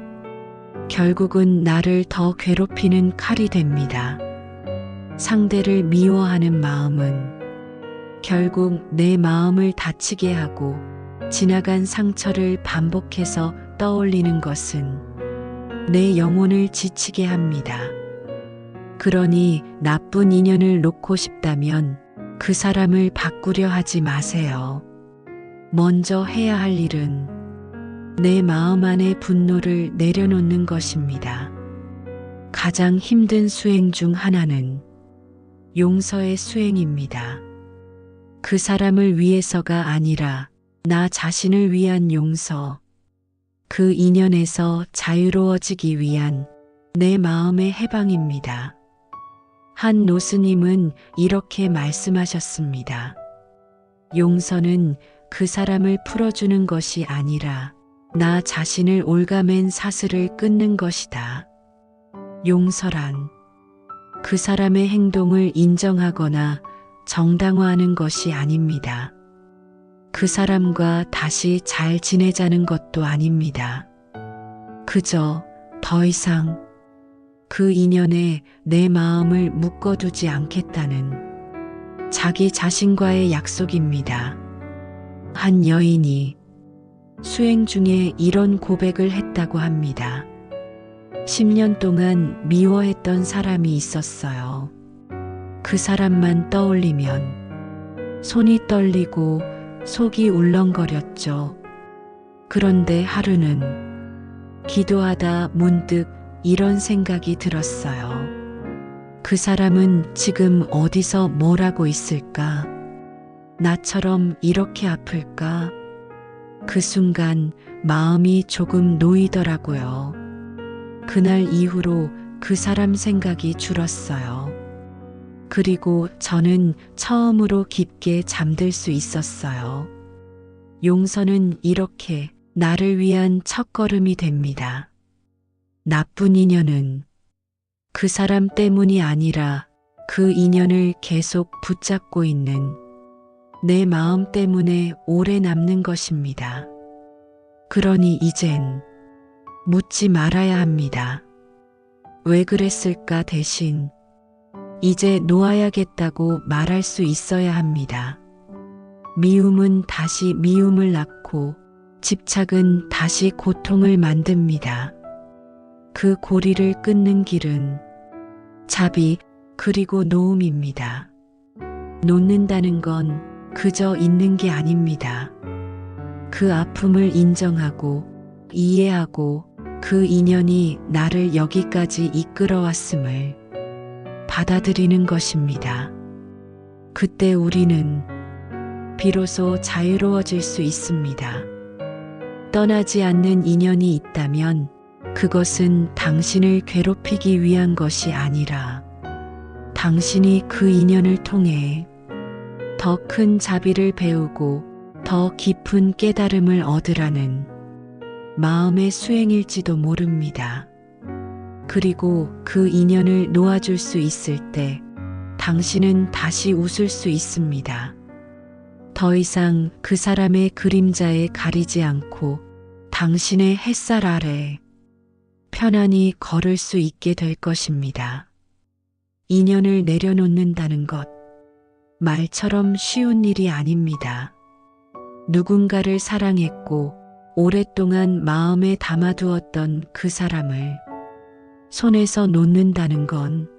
결국은 나를 더 괴롭히는 칼이 됩니다. 상대를 미워하는 마음은 결국 내 마음을 다치게 하고 지나간 상처를 반복해서 떠올리는 것은 내 영혼을 지치게 합니다. 그러니 나쁜 인연을 놓고 싶다면 그 사람을 바꾸려 하지 마세요. 먼저 해야 할 일은 내 마음 안의 분노를 내려놓는 것입니다. 가장 힘든 수행 중 하나는 용서의 수행입니다. 그 사람을 위해서가 아니라 나 자신을 위한 용서, 그 인연에서 자유로워지기 위한 내 마음의 해방입니다. 한 노스님은 이렇게 말씀하셨습니다. 용서는 그 사람을 풀어주는 것이 아니라 나 자신을 올가맨 사슬을 끊는 것이다. 용서란 그 사람의 행동을 인정하거나 정당화하는 것이 아닙니다. 그 사람과 다시 잘 지내자는 것도 아닙니다. 그저 더 이상 그 인연에 내 마음을 묶어두지 않겠다는 자기 자신과의 약속입니다. 한 여인이 수행 중에 이런 고백을 했다고 합니다. 10년 동안 미워했던 사람이 있었어요. 그 사람만 떠올리면 손이 떨리고 속이 울렁거렸죠. 그런데 하루는 기도하다 문득 이런 생각이 들었어요. 그 사람은 지금 어디서 뭘 하고 있을까? 나처럼 이렇게 아플까? 그 순간 마음이 조금 놓이더라고요. 그날 이후로 그 사람 생각이 줄었어요. 그리고 저는 처음으로 깊게 잠들 수 있었어요. 용서는 이렇게 나를 위한 첫걸음이 됩니다. 나쁜 인연은 그 사람 때문이 아니라 그 인연을 계속 붙잡고 있는 내 마음 때문에 오래 남는 것입니다. 그러니 이젠 묻지 말아야 합니다. 왜 그랬을까 대신 이제 놓아야겠다고 말할 수 있어야 합니다. 미움은 다시 미움을 낳고 집착은 다시 고통을 만듭니다. 그 고리를 끊는 길은 자비 그리고 놓음입니다. 놓는다는 건 그저 있는 게 아닙니다. 그 아픔을 인정하고 이해하고 그 인연이 나를 여기까지 이끌어왔음을 받아들이는 것입니다. 그때 우리는 비로소 자유로워질 수 있습니다. 떠나지 않는 인연이 있다면 그것은 당신을 괴롭히기 위한 것이 아니라 당신이 그 인연을 통해 더 큰 자비를 배우고 더 깊은 깨달음을 얻으라는 마음의 수행일지도 모릅니다. 그리고 그 인연을 놓아줄 수 있을 때 당신은 다시 웃을 수 있습니다. 더 이상 그 사람의 그림자에 가리지 않고 당신의 햇살 아래 편안히 걸을 수 있게 될 것입니다. 인연을 내려놓는다는 것, 말처럼 쉬운 일이 아닙니다. 누군가를 사랑했고 오랫동안 마음에 담아두었던 그 사람을 손에서 놓는다는 건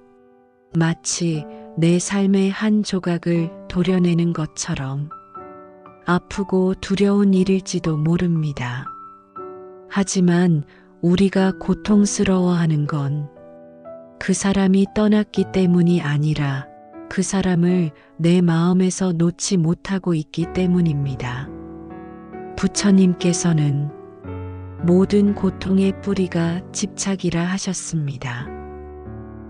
마치 내 삶의 한 조각을 도려내는 것처럼 아프고 두려운 일일지도 모릅니다. 하지만 우리가 고통스러워하는 건 그 사람이 떠났기 때문이 아니라 그 사람을 내 마음에서 놓지 못하고 있기 때문입니다. 부처님께서는 모든 고통의 뿌리가 집착이라 하셨습니다.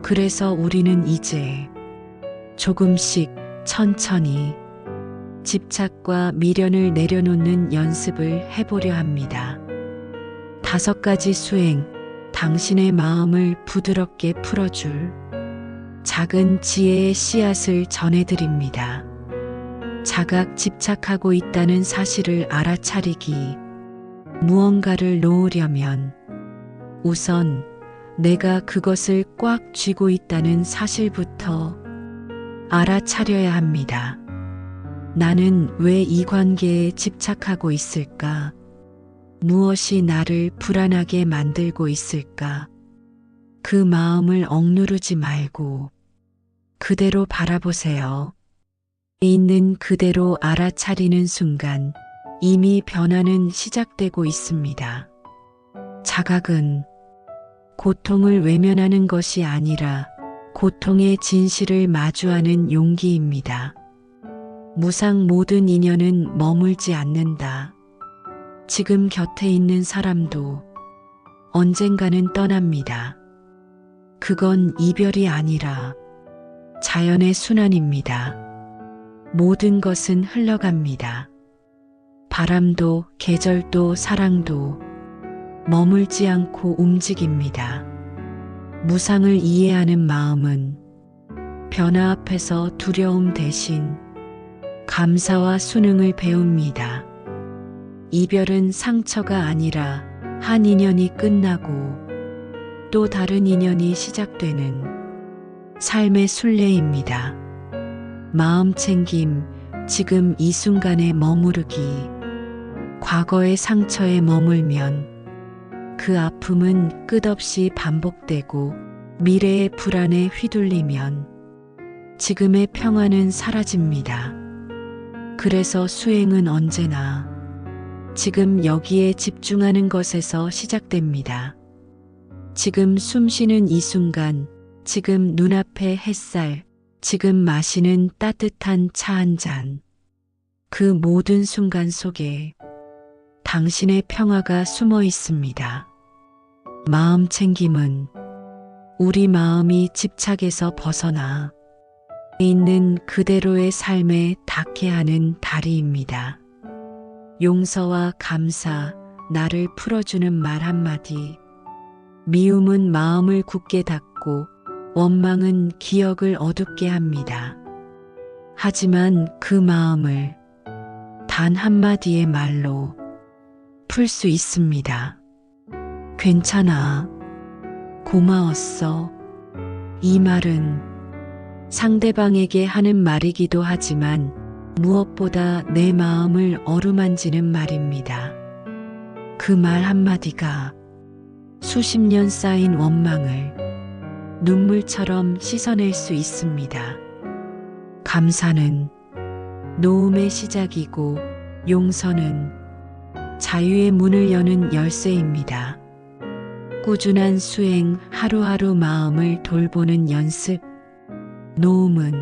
그래서 우리는 이제 조금씩 천천히 집착과 미련을 내려놓는 연습을 해보려 합니다. 5가지 수행, 당신의 마음을 부드럽게 풀어줄 작은 지혜의 씨앗을 전해드립니다. 자각 집착하고 있다는 사실을 알아차리기. 무언가를 놓으려면 우선 내가 그것을 꽉 쥐고 있다는 사실부터 알아차려야 합니다. 나는 왜 이 관계에 집착하고 있을까? 무엇이 나를 불안하게 만들고 있을까? 그 마음을 억누르지 말고 그대로 바라보세요. 있는 그대로 알아차리는 순간 이미 변화는 시작되고 있습니다. 자각은 고통을 외면하는 것이 아니라 고통의 진실을 마주하는 용기입니다. 무상 모든 인연은 머물지 않는다. 지금 곁에 있는 사람도 언젠가는 떠납니다. 그건 이별이 아니라 자연의 순환입니다. 모든 것은 흘러갑니다. 바람도 계절도 사랑도 머물지 않고 움직입니다. 무상을 이해하는 마음은 변화 앞에서 두려움 대신 감사와 순응을 배웁니다. 이별은 상처가 아니라 한 인연이 끝나고 또 다른 인연이 시작되는 삶의 순례입니다. 마음 챙김, 지금 이 순간에 머무르기. 과거의 상처에 머물면 그 아픔은 끝없이 반복되고 미래의 불안에 휘둘리면 지금의 평화는 사라집니다. 그래서 수행은 언제나 지금 여기에 집중하는 것에서 시작됩니다. 지금 숨 쉬는 이 순간, 지금 눈앞의 햇살, 지금 마시는 따뜻한 차 한 잔. 그 모든 순간 속에 당신의 평화가 숨어 있습니다. 마음 챙김은 우리 마음이 집착에서 벗어나 있는 그대로의 삶에 닿게 하는 다리입니다. 용서와 감사, 나를 풀어주는 말 한마디. 미움은 마음을 굳게 닫고 원망은 기억을 어둡게 합니다. 하지만 그 마음을 단 한마디의 말로 풀 수 있습니다. 괜찮아. 고마웠어. 이 말은 상대방에게 하는 말이기도 하지만 무엇보다 내 마음을 어루만지는 말입니다. 그 말 한마디가 수십 년 쌓인 원망을 눈물처럼 씻어낼 수 있습니다. 감사는 놓음의 시작이고 용서는 자유의 문을 여는 열쇠입니다. 꾸준한 수행, 하루하루 마음을 돌보는 연습. 놓음은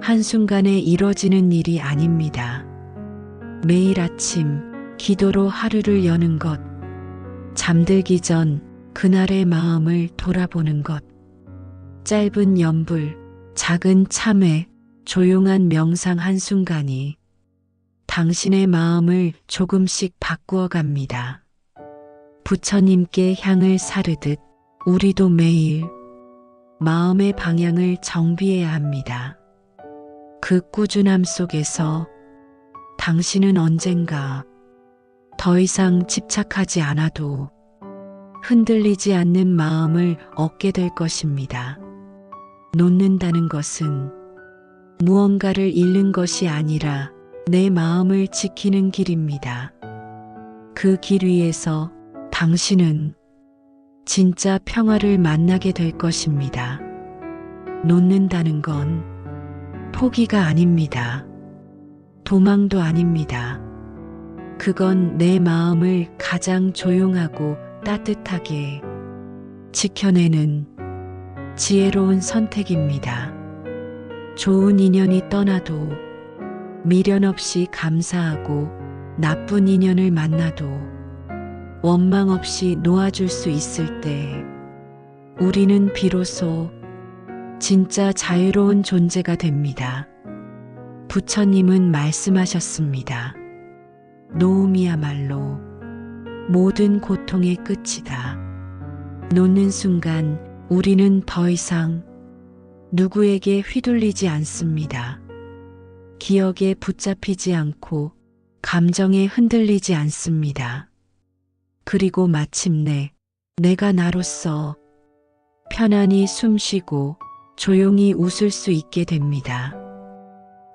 한순간에 이뤄지는 일이 아닙니다. 매일 아침 기도로 하루를 여는 것, 잠들기 전 그날의 마음을 돌아보는 것, 짧은 염불, 작은 참회, 조용한 명상 한순간이 당신의 마음을 조금씩 바꾸어 갑니다. 부처님께 향을 사르듯 우리도 매일 마음의 방향을 정비해야 합니다. 그 꾸준함 속에서 당신은 언젠가 더 이상 집착하지 않아도 흔들리지 않는 마음을 얻게 될 것입니다. 놓는다는 것은 무언가를 잃는 것이 아니라 내 마음을 지키는 길입니다. 그 길 위에서 당신은 진짜 평화를 만나게 될 것입니다. 놓는다는 건 포기가 아닙니다. 도망도 아닙니다. 그건 내 마음을 가장 조용하고 따뜻하게 지켜내는 지혜로운 선택입니다. 좋은 인연이 떠나도 미련 없이 감사하고 나쁜 인연을 만나도 원망 없이 놓아줄 수 있을 때 우리는 비로소 진짜 자유로운 존재가 됩니다. 부처님은 말씀하셨습니다. 놓음이야말로 모든 고통의 끝이다. 놓는 순간 우리는 더 이상 누구에게 휘둘리지 않습니다. 기억에 붙잡히지 않고 감정에 흔들리지 않습니다. 그리고 마침내 내가 나로서 편안히 숨쉬고 조용히 웃을 수 있게 됩니다.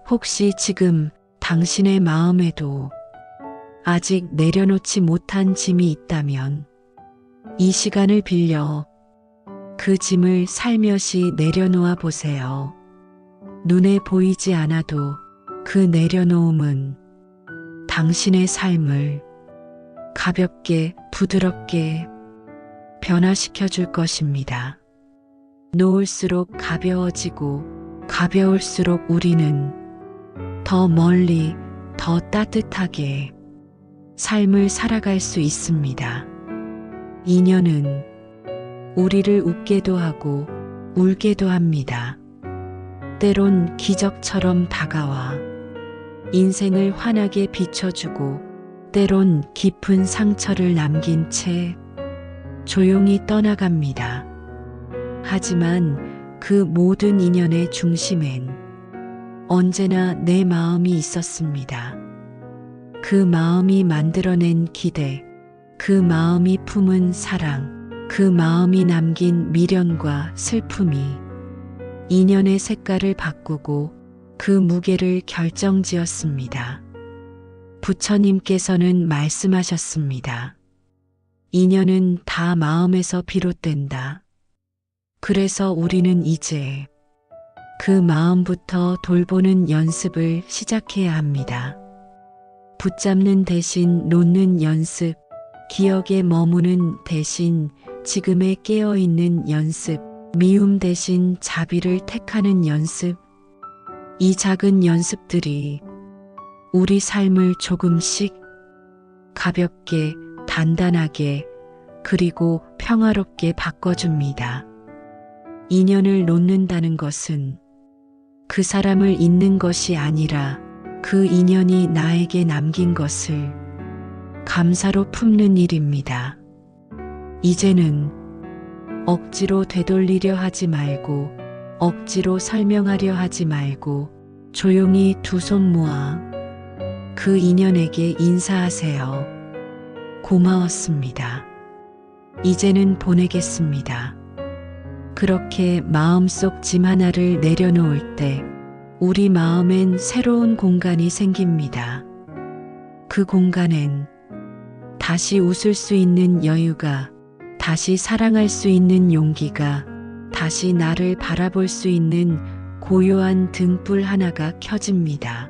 혹시 지금 당신의 마음에도 아직 내려놓지 못한 짐이 있다면 이 시간을 빌려 그 짐을 살며시 내려놓아 보세요. 눈에 보이지 않아도 그 내려놓음은 당신의 삶을 가볍게 부드럽게 변화시켜 줄 것입니다. 놓을수록 가벼워지고 가벼울수록 우리는 더 멀리 더 따뜻하게 삶을 살아갈 수 있습니다. 인연은 우리를 웃게도 하고 울게도 합니다. 때론 기적처럼 다가와 인생을 환하게 비춰주고 때론 깊은 상처를 남긴 채 조용히 떠나갑니다. 하지만 그 모든 인연의 중심엔 언제나 내 마음이 있었습니다. 그 마음이 만들어낸 기대, 그 마음이 품은 사랑, 그 마음이 남긴 미련과 슬픔이 인연의 색깔을 바꾸고 그 무게를 결정지었습니다. 부처님께서는 말씀하셨습니다. 인연은 다 마음에서 비롯된다. 그래서 우리는 이제 그 마음부터 돌보는 연습을 시작해야 합니다. 붙잡는 대신 놓는 연습, 기억에 머무는 대신 지금에 깨어있는 연습, 미움 대신 자비를 택하는 연습. 이 작은 연습들이 우리 삶을 조금씩 가볍게, 단단하게, 그리고 평화롭게 바꿔줍니다. 인연을 놓는다는 것은 그 사람을 잊는 것이 아니라 그 인연이 나에게 남긴 것을 감사로 품는 일입니다. 이제는 억지로 되돌리려 하지 말고 억지로 설명하려 하지 말고 조용히 두 손 모아 그 인연에게 인사하세요. 고마웠습니다. 이제는 보내겠습니다. 그렇게 마음속 짐 하나를 내려놓을 때 우리 마음엔 새로운 공간이 생깁니다. 그 공간엔 다시 웃을 수 있는 여유가, 다시 사랑할 수 있는 용기가, 다시 나를 바라볼 수 있는 고요한 등불 하나가 켜집니다.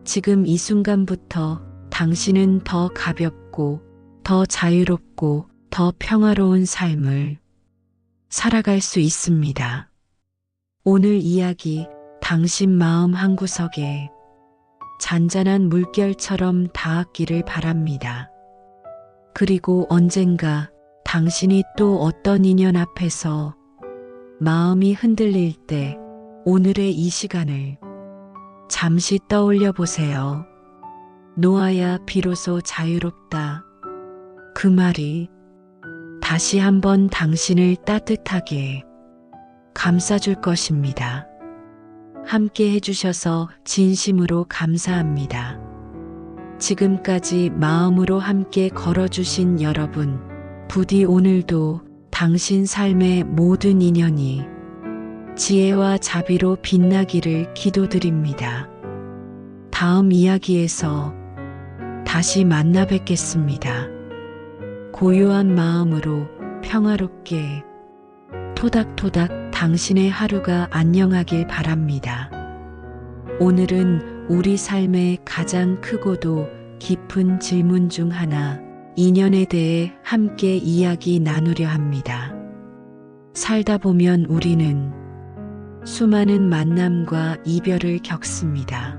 지금 이 순간부터 당신은 더 가볍고, 더 자유롭고, 더 평화로운 삶을 살아갈 수 있습니다. 오늘 이야기 당신 마음 한구석에 잔잔한 물결처럼 닿았기를 바랍니다. 그리고 언젠가 당신이 또 어떤 인연 앞에서 마음이 흔들릴 때 오늘의 이 시간을 잠시 떠올려 보세요. 놓아야 비로소 자유롭다. 그 말이 다시 한번 당신을 따뜻하게 감싸줄 것입니다. 함께 해주셔서 진심으로 감사합니다. 지금까지 마음으로 함께 걸어주신 여러분, 부디 오늘도 당신 삶의 모든 인연이 지혜와 자비로 빛나기를 기도드립니다. 다음 이야기에서 다시 만나 뵙겠습니다. 고요한 마음으로 평화롭게 토닥토닥 당신의 하루가 안녕하길 바랍니다. 오늘은 우리 삶의 가장 크고도 깊은 질문 중 하나, 인연에 대해 함께 이야기 나누려 합니다. 살다 보면 우리는 수많은 만남과 이별을 겪습니다.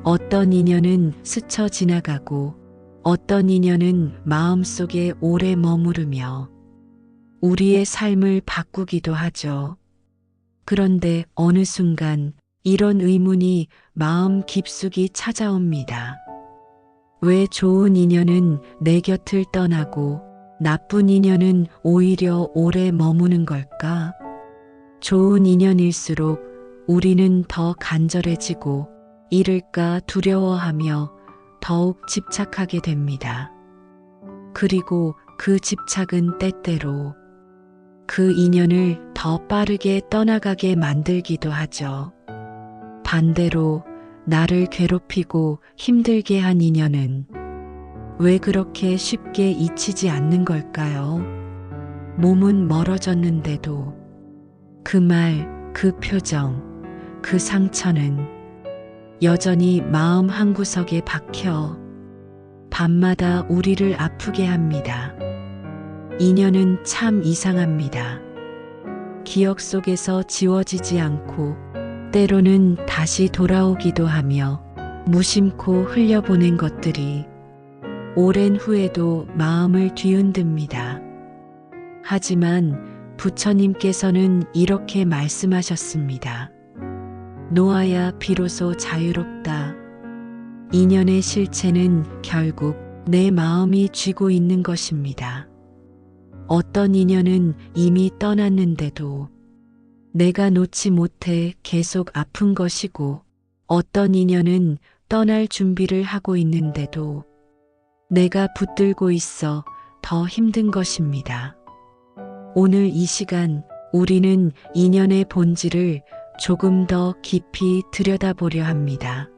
어떤 인연은 스쳐 지나가고 어떤 인연은 마음속에 오래 머무르며 우리의 삶을 바꾸기도 하죠. 그런데 어느 순간 이런 의문이 마음 깊숙이 찾아옵니다. 왜 좋은 인연은 내 곁을 떠나고 나쁜 인연은 오히려 오래 머무는 걸까? 좋은 인연일수록 우리는 더 간절해지고 잃을까 두려워하며 더욱 집착하게 됩니다. 그리고 그 집착은 때때로 그 인연을 더 빠르게 떠나가게 만들기도 하죠. 반대로 나를 괴롭히고 힘들게 한 인연은 왜 그렇게 쉽게 잊히지 않는 걸까요? 몸은 멀어졌는데도 그 말, 그 표정, 그 상처는 여전히 마음 한구석에 박혀 밤마다 우리를 아프게 합니다. 인연은 참 이상합니다. 기억 속에서 지워지지 않고 때로는 다시 돌아오기도 하며 무심코 흘려보낸 것들이 오랜 후에도 마음을 뒤흔듭니다. 하지만 부처님께서는 이렇게 말씀하셨습니다. 놓아야 비로소 자유롭다. 인연의 실체는 결국 내 마음이 쥐고 있는 것입니다. 어떤 인연은 이미 떠났는데도 내가 놓지 못해 계속 아픈 것이고, 어떤 인연은 떠날 준비를 하고 있는데도 내가 붙들고 있어 더 힘든 것입니다. 오늘 이 시간 우리는 인연의 본질을 조금 더 깊이 들여다보려 합니다.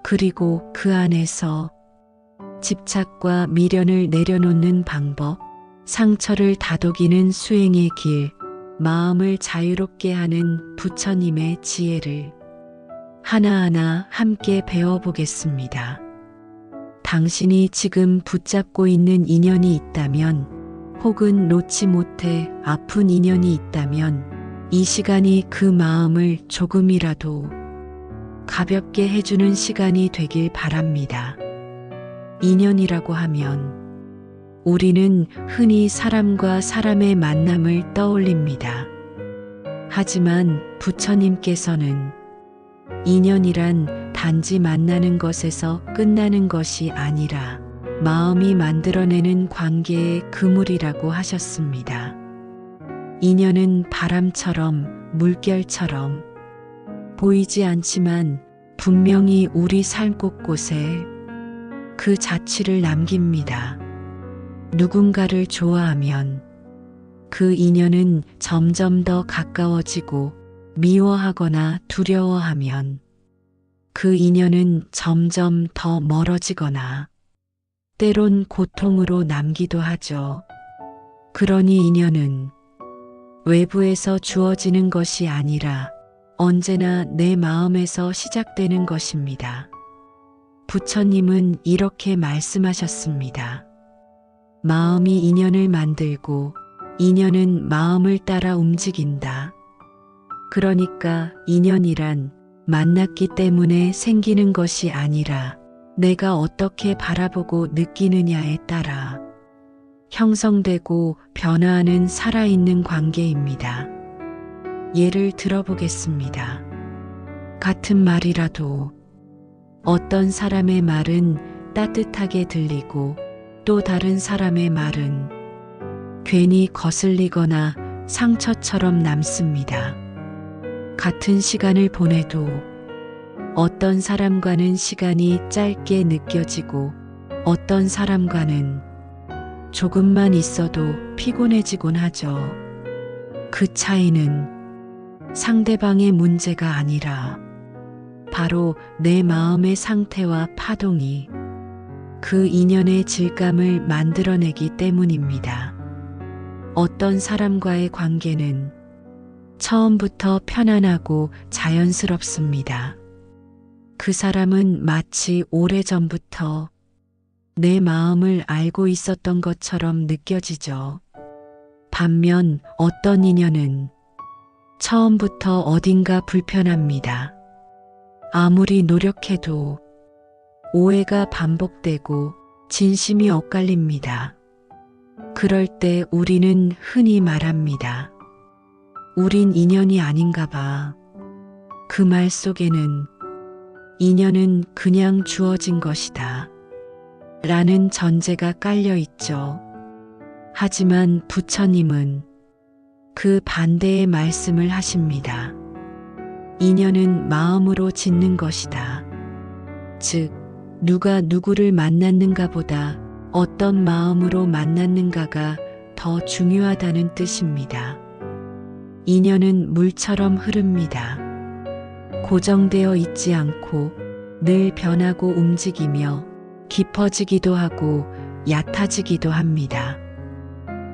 그리고 그 안에서 집착과 미련을 내려놓는 방법, 상처를 다독이는 수행의 길, 마음을 자유롭게 하는 부처님의 지혜를 하나하나 함께 배워보겠습니다. 당신이 지금 붙잡고 있는 인연이 있다면, 혹은 놓지 못해 아픈 인연이 있다면, 이 시간이 그 마음을 조금이라도 가볍게 해주는 시간이 되길 바랍니다. 인연이라고 하면 우리는 흔히 사람과 사람의 만남을 떠올립니다. 하지만 부처님께서는 인연이란 단지 만나는 것에서 끝나는 것이 아니라 마음이 만들어내는 관계의 그물이라고 하셨습니다. 인연은 바람처럼, 물결처럼 보이지 않지만 분명히 우리 삶 곳곳에 그 자취를 남깁니다. 누군가를 좋아하면 그 인연은 점점 더 가까워지고, 미워하거나 두려워하면 그 인연은 점점 더 멀어지거나 때론 고통으로 남기도 하죠. 그러니 인연은 외부에서 주어지는 것이 아니라 언제나 내 마음에서 시작되는 것입니다. 부처님은 이렇게 말씀하셨습니다. 마음이 인연을 만들고 인연은 마음을 따라 움직인다. 그러니까 인연이란 만났기 때문에 생기는 것이 아니라 내가 어떻게 바라보고 느끼느냐에 따라 형성되고 변화하는 살아있는 관계입니다. 예를 들어보겠습니다. 같은 말이라도 어떤 사람의 말은 따뜻하게 들리고, 또 다른 사람의 말은 괜히 거슬리거나 상처처럼 남습니다. 같은 시간을 보내도 어떤 사람과는 시간이 짧게 느껴지고, 어떤 사람과는 조금만 있어도 피곤해지곤 하죠. 그 차이는 상대방의 문제가 아니라 바로 내 마음의 상태와 파동이 그 인연의 질감을 만들어내기 때문입니다. 어떤 사람과의 관계는 처음부터 편안하고 자연스럽습니다. 그 사람은 마치 오래전부터 내 마음을 알고 있었던 것처럼 느껴지죠. 반면 어떤 인연은 처음부터 어딘가 불편합니다. 아무리 노력해도 오해가 반복되고 진심이 엇갈립니다. 그럴 때 우리는 흔히 말합니다. 우린 인연이 아닌가 봐. 그 말 속에는 인연은 그냥 주어진 것이다 라는 전제가 깔려 있죠. 하지만 부처님은 그 반대의 말씀을 하십니다. 인연은 마음으로 짓는 것이다. 즉, 누가 누구를 만났는가 보다 어떤 마음으로 만났는가가 더 중요하다는 뜻입니다. 인연은 물처럼 흐릅니다. 고정되어 있지 않고 늘 변하고 움직이며 깊어지기도 하고 얕아지기도 합니다.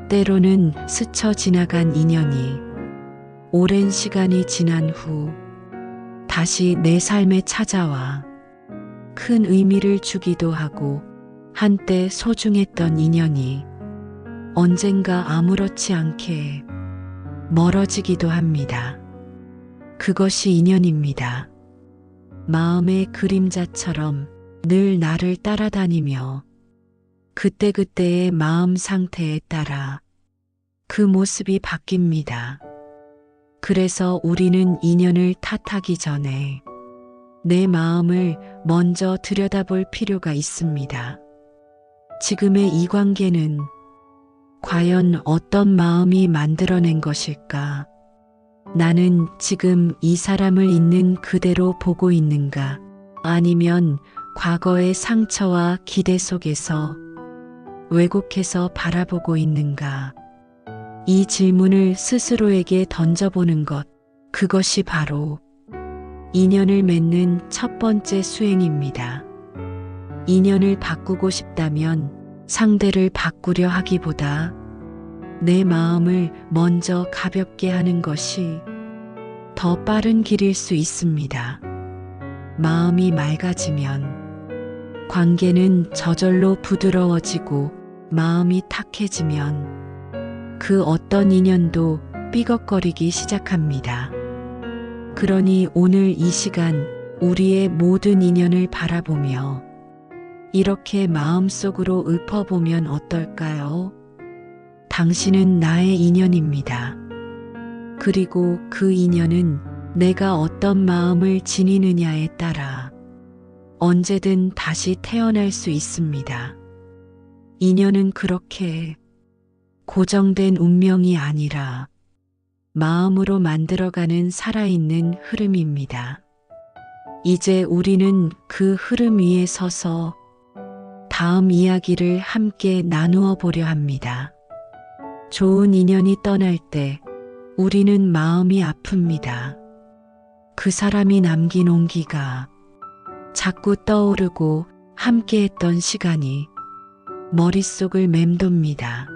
때로는 스쳐 지나간 인연이 오랜 시간이 지난 후 다시 내 삶에 찾아와 큰 의미를 주기도 하고, 한때 소중했던 인연이 언젠가 아무렇지 않게 멀어지기도 합니다. 그것이 인연입니다. 마음의 그림자처럼 늘 나를 따라다니며 그때그때의 마음 상태에 따라 그 모습이 바뀝니다. 그래서 우리는 인연을 탓하기 전에 내 마음을 먼저 들여다볼 필요가 있습니다. 지금의 이 관계는 과연 어떤 마음이 만들어낸 것일까? 나는 지금 이 사람을 있는 그대로 보고 있는가? 아니면 과거의 상처와 기대 속에서 왜곡해서 바라보고 있는가? 이 질문을 스스로에게 던져보는 것, 그것이 바로 인연을 맺는 첫 번째 수행입니다. 인연을 바꾸고 싶다면 상대를 바꾸려 하기보다 내 마음을 먼저 가볍게 하는 것이 더 빠른 길일 수 있습니다. 마음이 맑아지면 관계는 저절로 부드러워지고, 마음이 탁해지면 그 어떤 인연도 삐걱거리기 시작합니다. 그러니 오늘 이 시간 우리의 모든 인연을 바라보며 이렇게 마음속으로 읊어보면 어떨까요? 당신은 나의 인연입니다. 그리고 그 인연은 내가 어떤 마음을 지니느냐에 따라 언제든 다시 태어날 수 있습니다. 인연은 그렇게 고정된 운명이 아니라 마음으로 만들어가는 살아있는 흐름입니다. 이제 우리는 그 흐름 위에 서서 다음 이야기를 함께 나누어 보려 합니다. 좋은 인연이 떠날 때 우리는 마음이 아픕니다. 그 사람이 남긴 온기가 자꾸 떠오르고 함께했던 시간이 머릿속을 맴돕니다.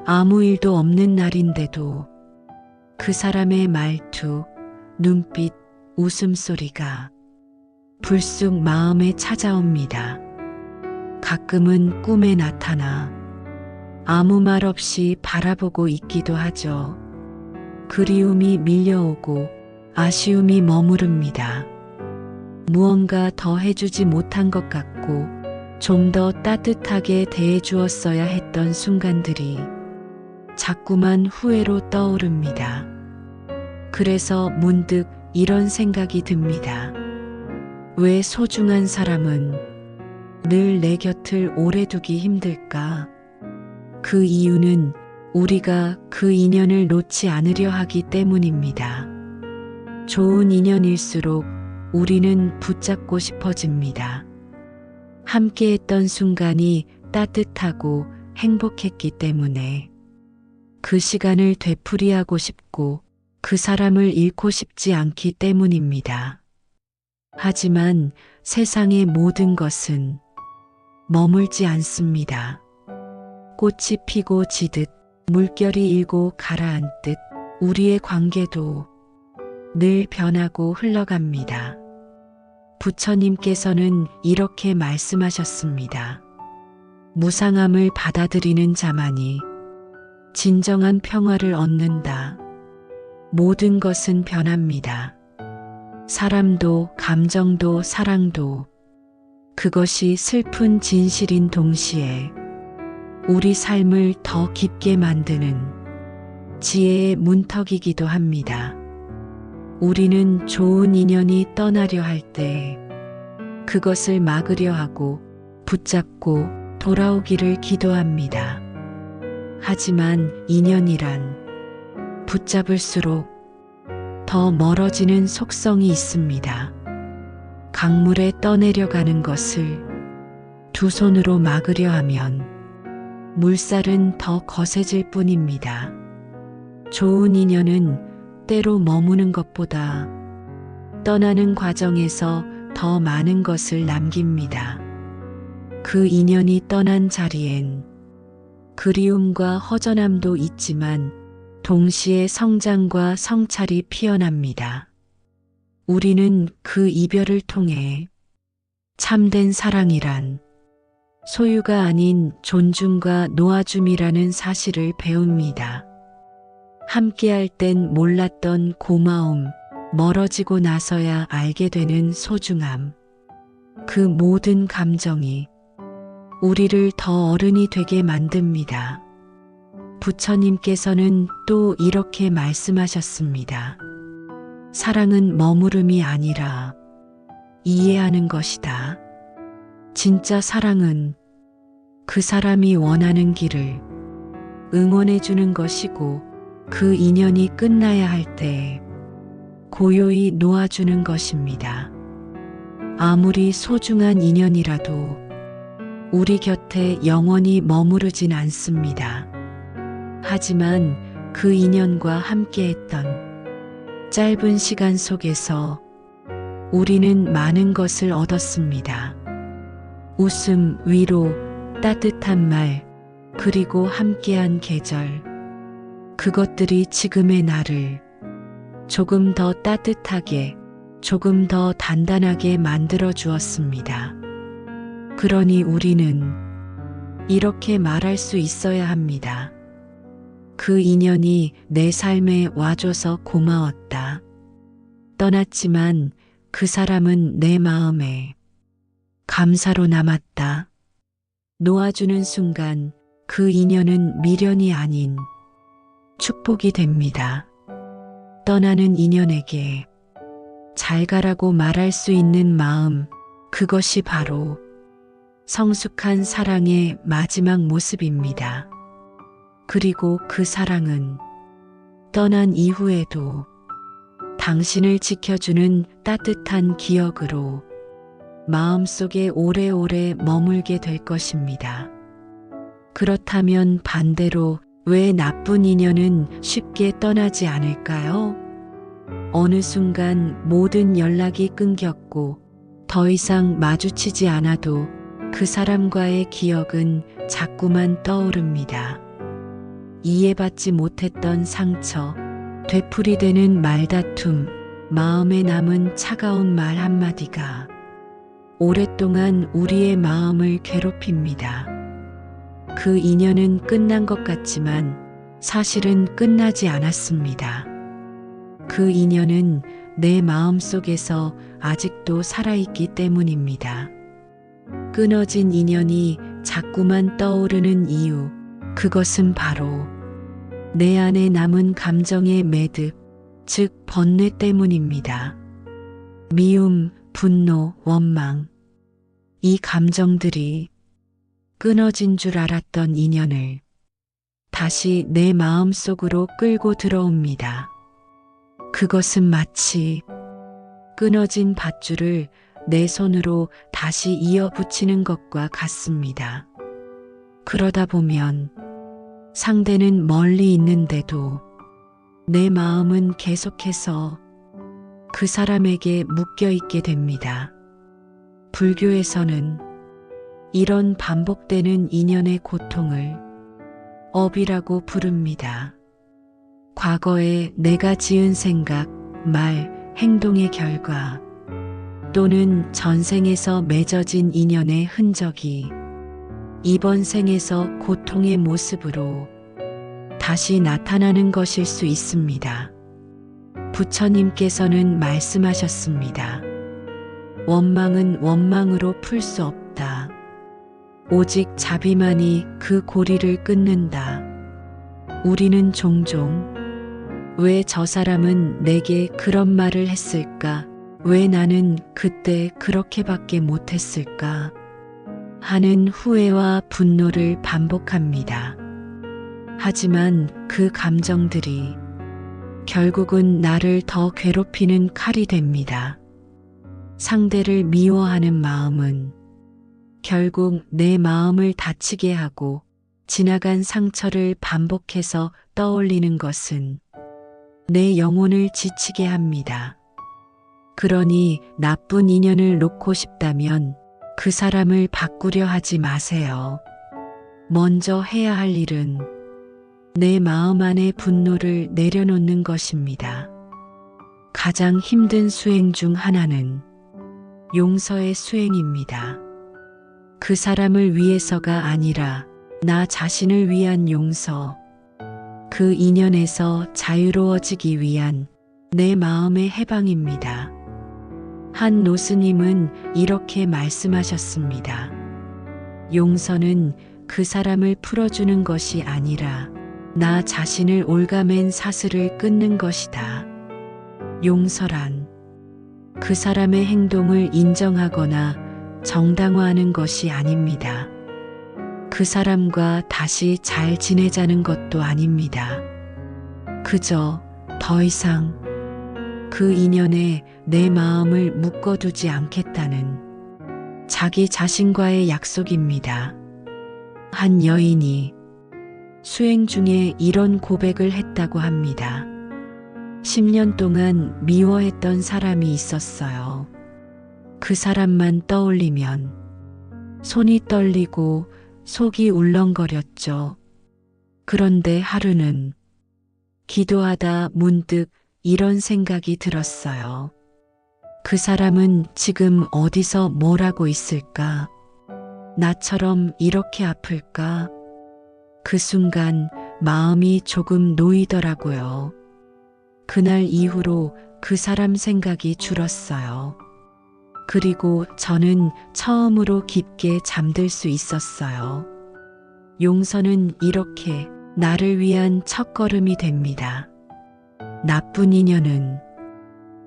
아무 일도 없는 날인데도 그 사람의 말투, 눈빛, 웃음소리가 불쑥 마음에 찾아옵니다. 가끔은 꿈에 나타나 아무 말 없이 바라보고 있기도 하죠. 그리움이 밀려오고 아쉬움이 머무릅니다. 무언가 더 해주지 못한 것 같고 좀 더 따뜻하게 대해주었어야 했던 순간들이 자꾸만 후회로 떠오릅니다. 그래서 문득 이런 생각이 듭니다. 왜 소중한 사람은 늘 내 곁을 오래 두기 힘들까? 그 이유는 우리가 그 인연을 놓지 않으려 하기 때문입니다. 좋은 인연일수록 우리는 붙잡고 싶어집니다. 함께했던 순간이 따뜻하고 행복했기 때문에 그 시간을 되풀이하고 싶고 그 사람을 잃고 싶지 않기 때문입니다. 하지만 세상의 모든 것은 머물지 않습니다. 꽃이 피고 지듯 물결이 일고 가라앉듯 우리의 관계도 늘 변하고 흘러갑니다. 부처님께서는 이렇게 말씀하셨습니다. 무상함을 받아들이는 자만이 진정한 평화를 얻는다. 모든 것은 변합니다. 사람도, 감정도, 사랑도 그것이 슬픈 진실인 동시에 우리 삶을 더 깊게 만드는 지혜의 문턱이기도 합니다. 우리는 좋은 인연이 떠나려 할 때 그것을 막으려 하고 붙잡고 돌아오기를 기도합니다. 하지만 인연이란 붙잡을수록 더 멀어지는 속성이 있습니다. 강물에 떠내려가는 것을 두 손으로 막으려 하면 물살은 더 거세질 뿐입니다. 좋은 인연은 때로 머무는 것보다 떠나는 과정에서 더 많은 것을 남깁니다. 그 인연이 떠난 자리엔 그리움과 허전함도 있지만 동시에 성장과 성찰이 피어납니다. 우리는 그 이별을 통해 참된 사랑이란 소유가 아닌 존중과 놓아줌이라는 사실을 배웁니다. 함께할 땐 몰랐던 고마움, 멀어지고 나서야 알게 되는 소중함. 그 모든 감정이 우리를 더 어른이 되게 만듭니다. 부처님께서는 또 이렇게 말씀하셨습니다. 사랑은 머무름이 아니라 이해하는 것이다. 진짜 사랑은 그 사람이 원하는 길을 응원해 주는 것이고 그 인연이 끝나야 할 때 고요히 놓아주는 것입니다. 아무리 소중한 인연이라도 우리 곁에 영원히 머무르진 않습니다. 하지만 그 인연과 함께했던 짧은 시간 속에서 우리는 많은 것을 얻었습니다. 웃음, 위로, 따뜻한 말, 그리고 함께한 계절. 그것들이 지금의 나를 조금 더 따뜻하게, 조금 더 단단하게 만들어 주었습니다. 그러니 우리는 이렇게 말할 수 있어야 합니다. 그 인연이 내 삶에 와줘서 고마웠다. 떠났지만 그 사람은 내 마음에 감사로 남았다. 놓아주는 순간 그 인연은 미련이 아닌 축복이 됩니다. 떠나는 인연에게 잘 가라고 말할 수 있는 마음, 그것이 바로 성숙한 사랑의 마지막 모습입니다. 그리고 그 사랑은 떠난 이후에도 당신을 지켜주는 따뜻한 기억으로 마음속에 오래오래 머물게 될 것입니다. 그렇다면 반대로 왜 나쁜 인연은 쉽게 떠나지 않을까요? 어느 순간 모든 연락이 끊겼고 더 이상 마주치지 않아도 그 사람과의 기억은 자꾸만 떠오릅니다. 이해받지 못했던 상처, 되풀이되는 말다툼, 마음에 남은 차가운 말 한마디가 오랫동안 우리의 마음을 괴롭힙니다. 그 인연은 끝난 것 같지만 사실은 끝나지 않았습니다. 그 인연은 내 마음 속에서 아직도 살아있기 때문입니다. 끊어진 인연이 자꾸만 떠오르는 이유, 그것은 바로 내 안에 남은 감정의 매듭, 즉 번뇌 때문입니다. 미움, 분노, 원망, 이 감정들이 끊어진 줄 알았던 인연을 다시 내 마음 속으로 끌고 들어옵니다. 그것은 마치 끊어진 밧줄을 내 손으로 다시 이어 붙이는 것과 같습니다. 그러다 보면 상대는 멀리 있는데도 내 마음은 계속해서 그 사람에게 묶여 있게 됩니다. 불교에서는 이런 반복되는 인연의 고통을 업이라고 부릅니다. 과거에 내가 지은 생각, 말, 행동의 결과 또는 전생에서 맺어진 인연의 흔적이 이번 생에서 고통의 모습으로 다시 나타나는 것일 수 있습니다. 부처님께서는 말씀하셨습니다. 원망은 원망으로 풀 수 없다. 오직 자비만이 그 고리를 끊는다. 우리는 종종 왜 저 사람은 내게 그런 말을 했을까? 왜 나는 그때 그렇게밖에 못했을까? 하는 후회와 분노를 반복합니다. 하지만 그 감정들이 결국은 나를 더 괴롭히는 칼이 됩니다. 상대를 미워하는 마음은 결국 내 마음을 다치게 하고 지나간 상처를 반복해서 떠올리는 것은 내 영혼을 지치게 합니다. 그러니 나쁜 인연을 놓고 싶다면 그 사람을 바꾸려 하지 마세요. 먼저 해야 할 일은 내 마음 안의 분노를 내려놓는 것입니다. 가장 힘든 수행 중 하나는 용서의 수행입니다. 그 사람을 위해서가 아니라 나 자신을 위한 용서, 그 인연에서 자유로워지기 위한 내 마음의 해방입니다. 한 노스님은 이렇게 말씀하셨습니다. 용서는 그 사람을 풀어주는 것이 아니라 나 자신을 올가맨 사슬을 끊는 것이다. 용서란 그 사람의 행동을 인정하거나 정당화하는 것이 아닙니다. 그 사람과 다시 잘 지내자는 것도 아닙니다. 그저 더 이상 그 인연에 내 마음을 묶어두지 않겠다는 자기 자신과의 약속입니다. 한 여인이 수행 중에 이런 고백을 했다고 합니다. 10년 동안 미워했던 사람이 있었어요. 그 사람만 떠올리면 손이 떨리고 속이 울렁거렸죠. 그런데 하루는 기도하다 문득 이런 생각이 들었어요. 그 사람은 지금 어디서 뭘 하고 있을까? 나처럼 이렇게 아플까? 그 순간 마음이 조금 놓이더라고요. 그날 이후로 그 사람 생각이 줄었어요. 그리고 저는 처음으로 깊게 잠들 수 있었어요. 용서는 이렇게 나를 위한 첫걸음이 됩니다. 나쁜 인연은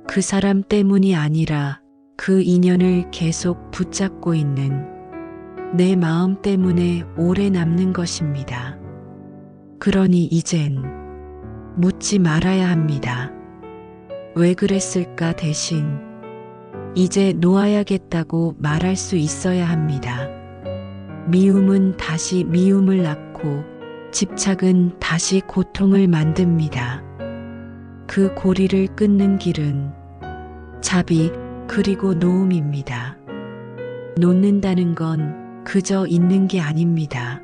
그 사람 때문이 아니라 그 인연을 계속 붙잡고 있는 내 마음 때문에 오래 남는 것입니다. 그러니 이젠 묻지 말아야 합니다. 왜 그랬을까 대신 이제 놓아야겠다고 말할 수 있어야 합니다. 미움은 다시 미움을 낳고 집착은 다시 고통을 만듭니다. 그 고리를 끊는 길은 자비 그리고 놓음입니다. 놓는다는 건 그저 있는 게 아닙니다.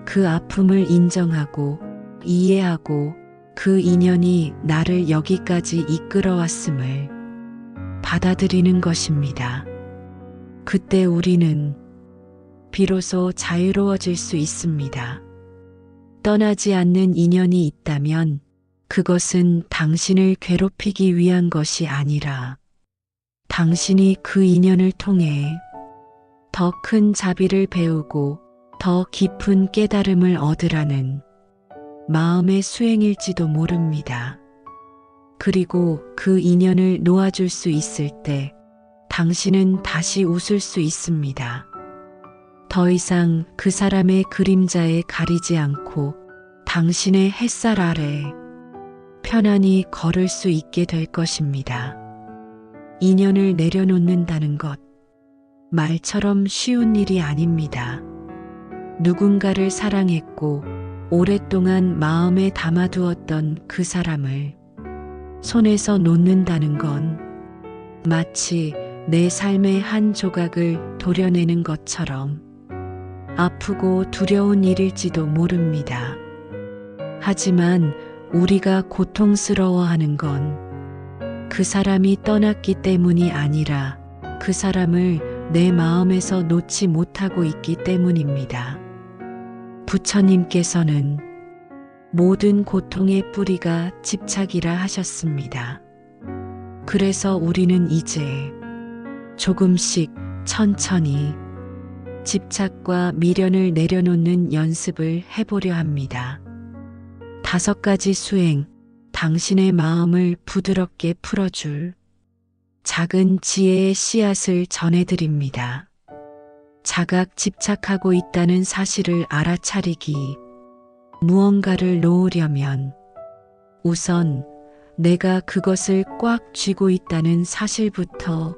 그 아픔을 인정하고 이해하고 그 인연이 나를 여기까지 이끌어왔음을 받아들이는 것입니다. 그때 우리는 비로소 자유로워질 수 있습니다. 떠나지 않는 인연이 있다면 그것은 당신을 괴롭히기 위한 것이 아니라 당신이 그 인연을 통해 더 큰 자비를 배우고 더 깊은 깨달음을 얻으라는 마음의 수행일지도 모릅니다. 그리고 그 인연을 놓아줄 수 있을 때 당신은 다시 웃을 수 있습니다. 더 이상 그 사람의 그림자에 가리지 않고 당신의 햇살 아래 편안히 걸을 수 있게 될 것입니다. 인연을 내려놓는다는 것, 말처럼 쉬운 일이 아닙니다. 누군가를 사랑했고 오랫동안 마음에 담아두었던 그 사람을 손에서 놓는다는 건 마치 내 삶의 한 조각을 도려내는 것처럼 아프고 두려운 일일지도 모릅니다. 하지만 우리가 고통스러워하는 건 그 사람이 떠났기 때문이 아니라 그 사람을 내 마음에서 놓지 못하고 있기 때문입니다. 부처님께서는 모든 고통의 뿌리가 집착이라 하셨습니다. 그래서 우리는 이제 조금씩 천천히 집착과 미련을 내려놓는 연습을 해보려 합니다. 5가지 수행, 당신의 마음을 부드럽게 풀어줄 작은 지혜의 씨앗을 전해드립니다. 자각 집착하고 있다는 사실을 알아차리기. 무언가를 놓으려면 우선 내가 그것을 꽉 쥐고 있다는 사실부터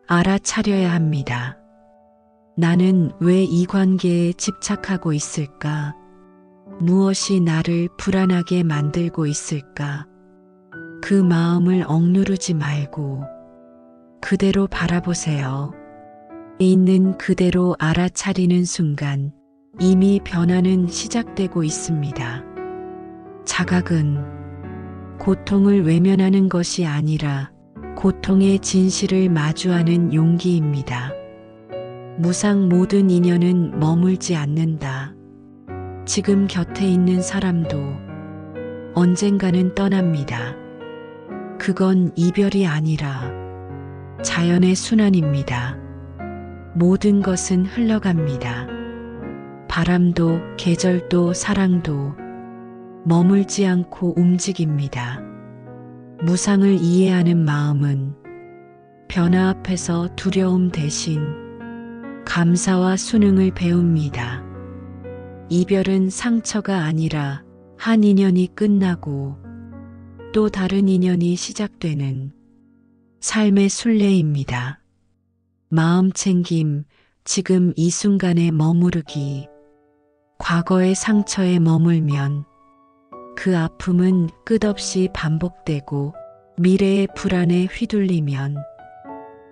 알아차려야 합니다. 나는 왜 이 관계에 집착하고 있을까? 무엇이 나를 불안하게 만들고 있을까? 그 마음을 억누르지 말고 그대로 바라보세요. 있는 그대로 알아차리는 순간 이미 변화는 시작되고 있습니다. 자각은 고통을 외면하는 것이 아니라 고통의 진실을 마주하는 용기입니다. 무상 모든 인연은 머물지 않는다. 지금 곁에 있는 사람도 언젠가는 떠납니다. 그건 이별이 아니라 자연의 순환입니다. 모든 것은 흘러갑니다. 바람도 계절도 사랑도 머물지 않고 움직입니다. 무상을 이해하는 마음은 변화 앞에서 두려움 대신 감사와 순응을 배웁니다. 이별은 상처가 아니라 한 인연이 끝나고 또 다른 인연이 시작되는 삶의 순례입니다. 마음 챙김, 지금 이 순간에 머무르기. 과거의 상처에 머물면 그 아픔은 끝없이 반복되고 미래의 불안에 휘둘리면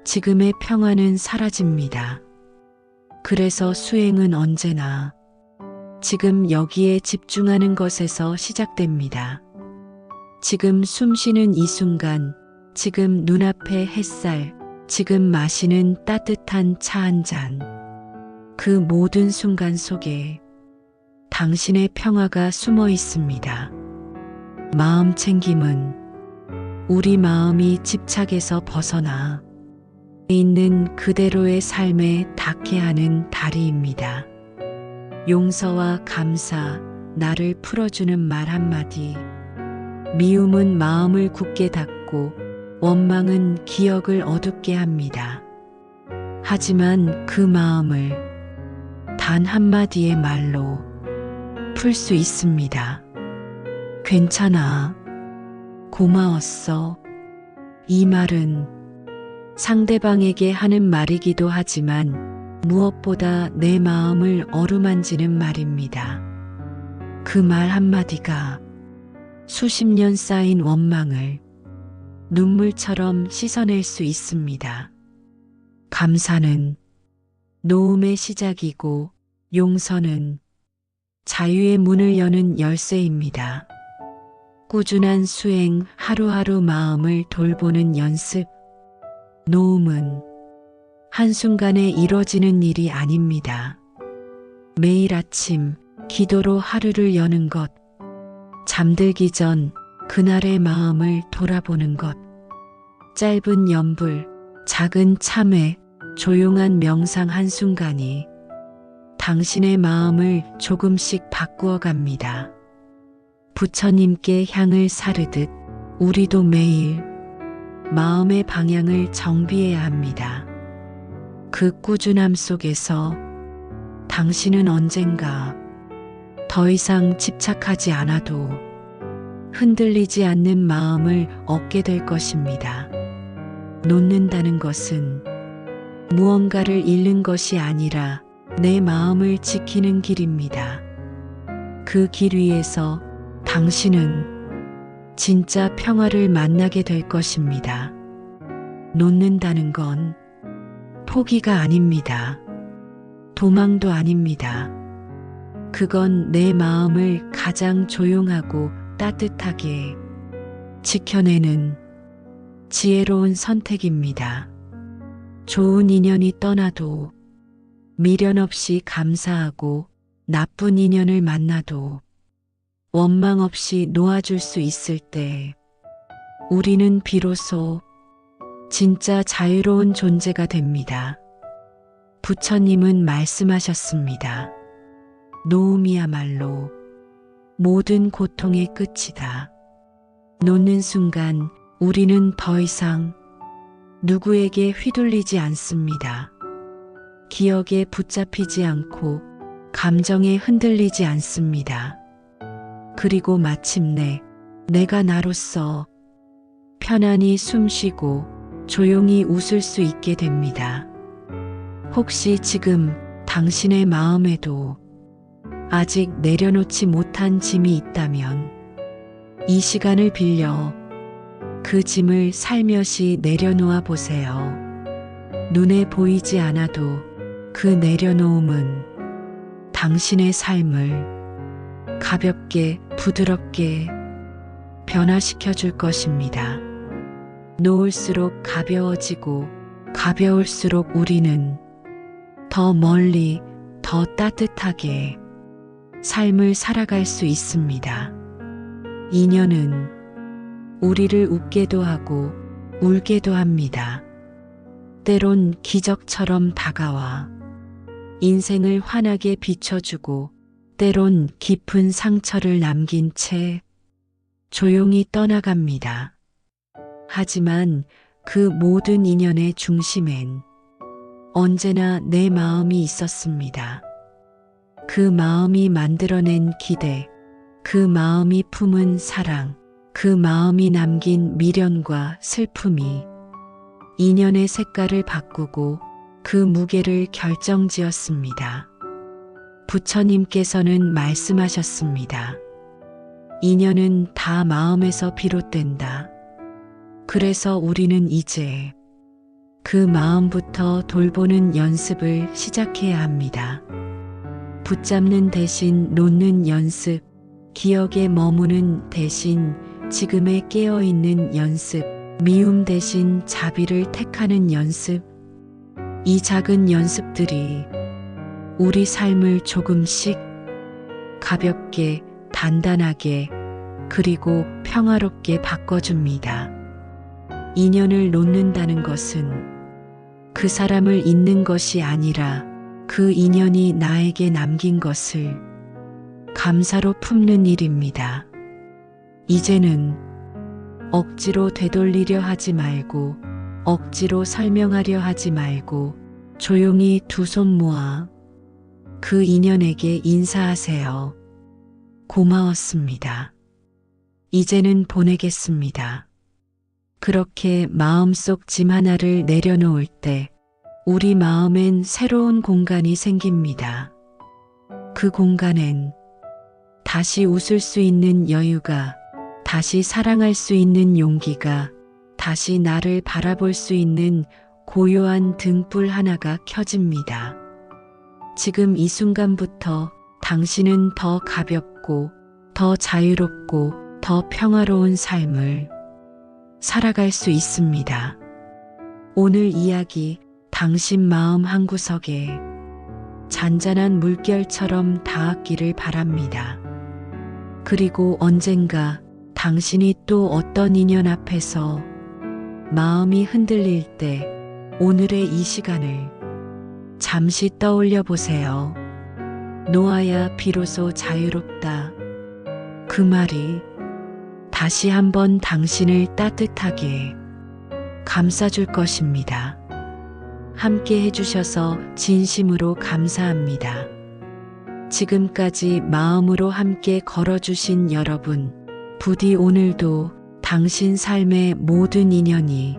지금의 평화는 사라집니다. 그래서 수행은 언제나 지금 여기에 집중하는 것에서 시작됩니다. 지금 숨 쉬는 이 순간, 지금 눈앞의 햇살, 지금 마시는 따뜻한 차 한 잔. 그 모든 순간 속에 당신의 평화가 숨어 있습니다. 마음 챙김은 우리 마음이 집착에서 벗어나 있는 그대로의 삶에 닿게 하는 다리입니다. 용서와 감사, 나를 풀어주는 말 한마디. 미움은 마음을 굳게 닫고 원망은 기억을 어둡게 합니다. 하지만 그 마음을 단 한마디의 말로 풀 수 있습니다. 괜찮아. 고마웠어. 이 말은 상대방에게 하는 말이기도 하지만 무엇보다 내 마음을 어루만지는 말입니다. 그 말 한마디가 수십 년 쌓인 원망을 눈물처럼 씻어낼 수 있습니다. 감사는 놓음의 시작이고 용서는 자유의 문을 여는 열쇠입니다. 꾸준한 수행, 하루하루 마음을 돌보는 연습. 놓음은 한순간에 이뤄지는 일이 아닙니다. 매일 아침 기도로 하루를 여는 것, 잠들기 전 그날의 마음을 돌아보는 것, 짧은 염불, 작은 참회, 조용한 명상 한순간이 당신의 마음을 조금씩 바꾸어 갑니다. 부처님께 향을 사르듯 우리도 매일 마음의 방향을 정비해야 합니다. 그 꾸준함 속에서 당신은 언젠가 더 이상 집착하지 않아도 흔들리지 않는 마음을 얻게 될 것입니다. 놓는다는 것은 무언가를 잃는 것이 아니라 내 마음을 지키는 길입니다. 그 길 위에서 당신은 진짜 평화를 만나게 될 것입니다. 놓는다는 건 포기가 아닙니다. 도망도 아닙니다. 그건 내 마음을 가장 조용하고 따뜻하게 지켜내는 지혜로운 선택입니다. 좋은 인연이 떠나도 미련 없이 감사하고 나쁜 인연을 만나도 원망 없이 놓아줄 수 있을 때 우리는 비로소 진짜 자유로운 존재가 됩니다. 부처님은 말씀하셨습니다. 노음이야말로 모든 고통의 끝이다. 놓는 순간 우리는 더 이상 누구에게 휘둘리지 않습니다. 기억에 붙잡히지 않고 감정에 흔들리지 않습니다. 그리고 마침내 내가 나로서 편안히 숨쉬고 조용히 웃을 수 있게 됩니다. 혹시 지금 당신의 마음에도 아직 내려놓지 못한 짐이 있다면 이 시간을 빌려 그 짐을 살며시 내려놓아 보세요. 눈에 보이지 않아도 그 내려놓음은 당신의 삶을 가볍게 부드럽게 변화시켜 줄 것입니다. 놓을수록 가벼워지고 가벼울수록 우리는 더 멀리 더 따뜻하게 삶을 살아갈 수 있습니다. 인연은 우리를 웃게도 하고 울게도 합니다. 때론 기적처럼 다가와 인생을 환하게 비춰주고 때론 깊은 상처를 남긴 채 조용히 떠나갑니다. 하지만 그 모든 인연의 중심엔 언제나 내 마음이 있었습니다. 그 마음이 만들어낸 기대, 그 마음이 품은 사랑, 그 마음이 남긴 미련과 슬픔이 인연의 색깔을 바꾸고 그 무게를 결정지었습니다. 부처님께서는 말씀하셨습니다. 인연은 다 마음에서 비롯된다. 그래서 우리는 이제 그 마음부터 돌보는 연습을 시작해야 합니다. 붙잡는 대신 놓는 연습, 기억에 머무는 대신 지금에 깨어있는 연습, 미움 대신 자비를 택하는 연습. 이 작은 연습들이 우리 삶을 조금씩 가볍게, 단단하게, 그리고 평화롭게 바꿔줍니다. 인연을 놓는다는 것은 그 사람을 잊는 것이 아니라 그 인연이 나에게 남긴 것을 감사로 품는 일입니다. 이제는 억지로 되돌리려 하지 말고 억지로 설명하려 하지 말고 조용히 두 손 모아 그 인연에게 인사하세요. 고마웠습니다. 이제는 보내겠습니다. 그렇게 마음속 짐 하나를 내려놓을 때 우리 마음엔 새로운 공간이 생깁니다. 그 공간엔 다시 웃을 수 있는 여유가, 다시 사랑할 수 있는 용기가, 다시 나를 바라볼 수 있는 고요한 등불 하나가 켜집니다. 지금 이 순간부터 당신은 더 가볍고, 더 자유롭고, 더 평화로운 삶을 살아갈 수 있습니다. 오늘 이야기 당신 마음 한구석에 잔잔한 물결처럼 닿았기를 바랍니다. 그리고 언젠가 당신이 또 어떤 인연 앞에서 마음이 흔들릴 때 오늘의 이 시간을 잠시 떠올려 보세요. 놓아야 비로소 자유롭다. 그 말이 다시 한번 당신을 따뜻하게 감싸줄 것입니다. 함께 해주셔서 진심으로 감사합니다. 지금까지 마음으로 함께 걸어주신 여러분, 부디 오늘도 당신 삶의 모든 인연이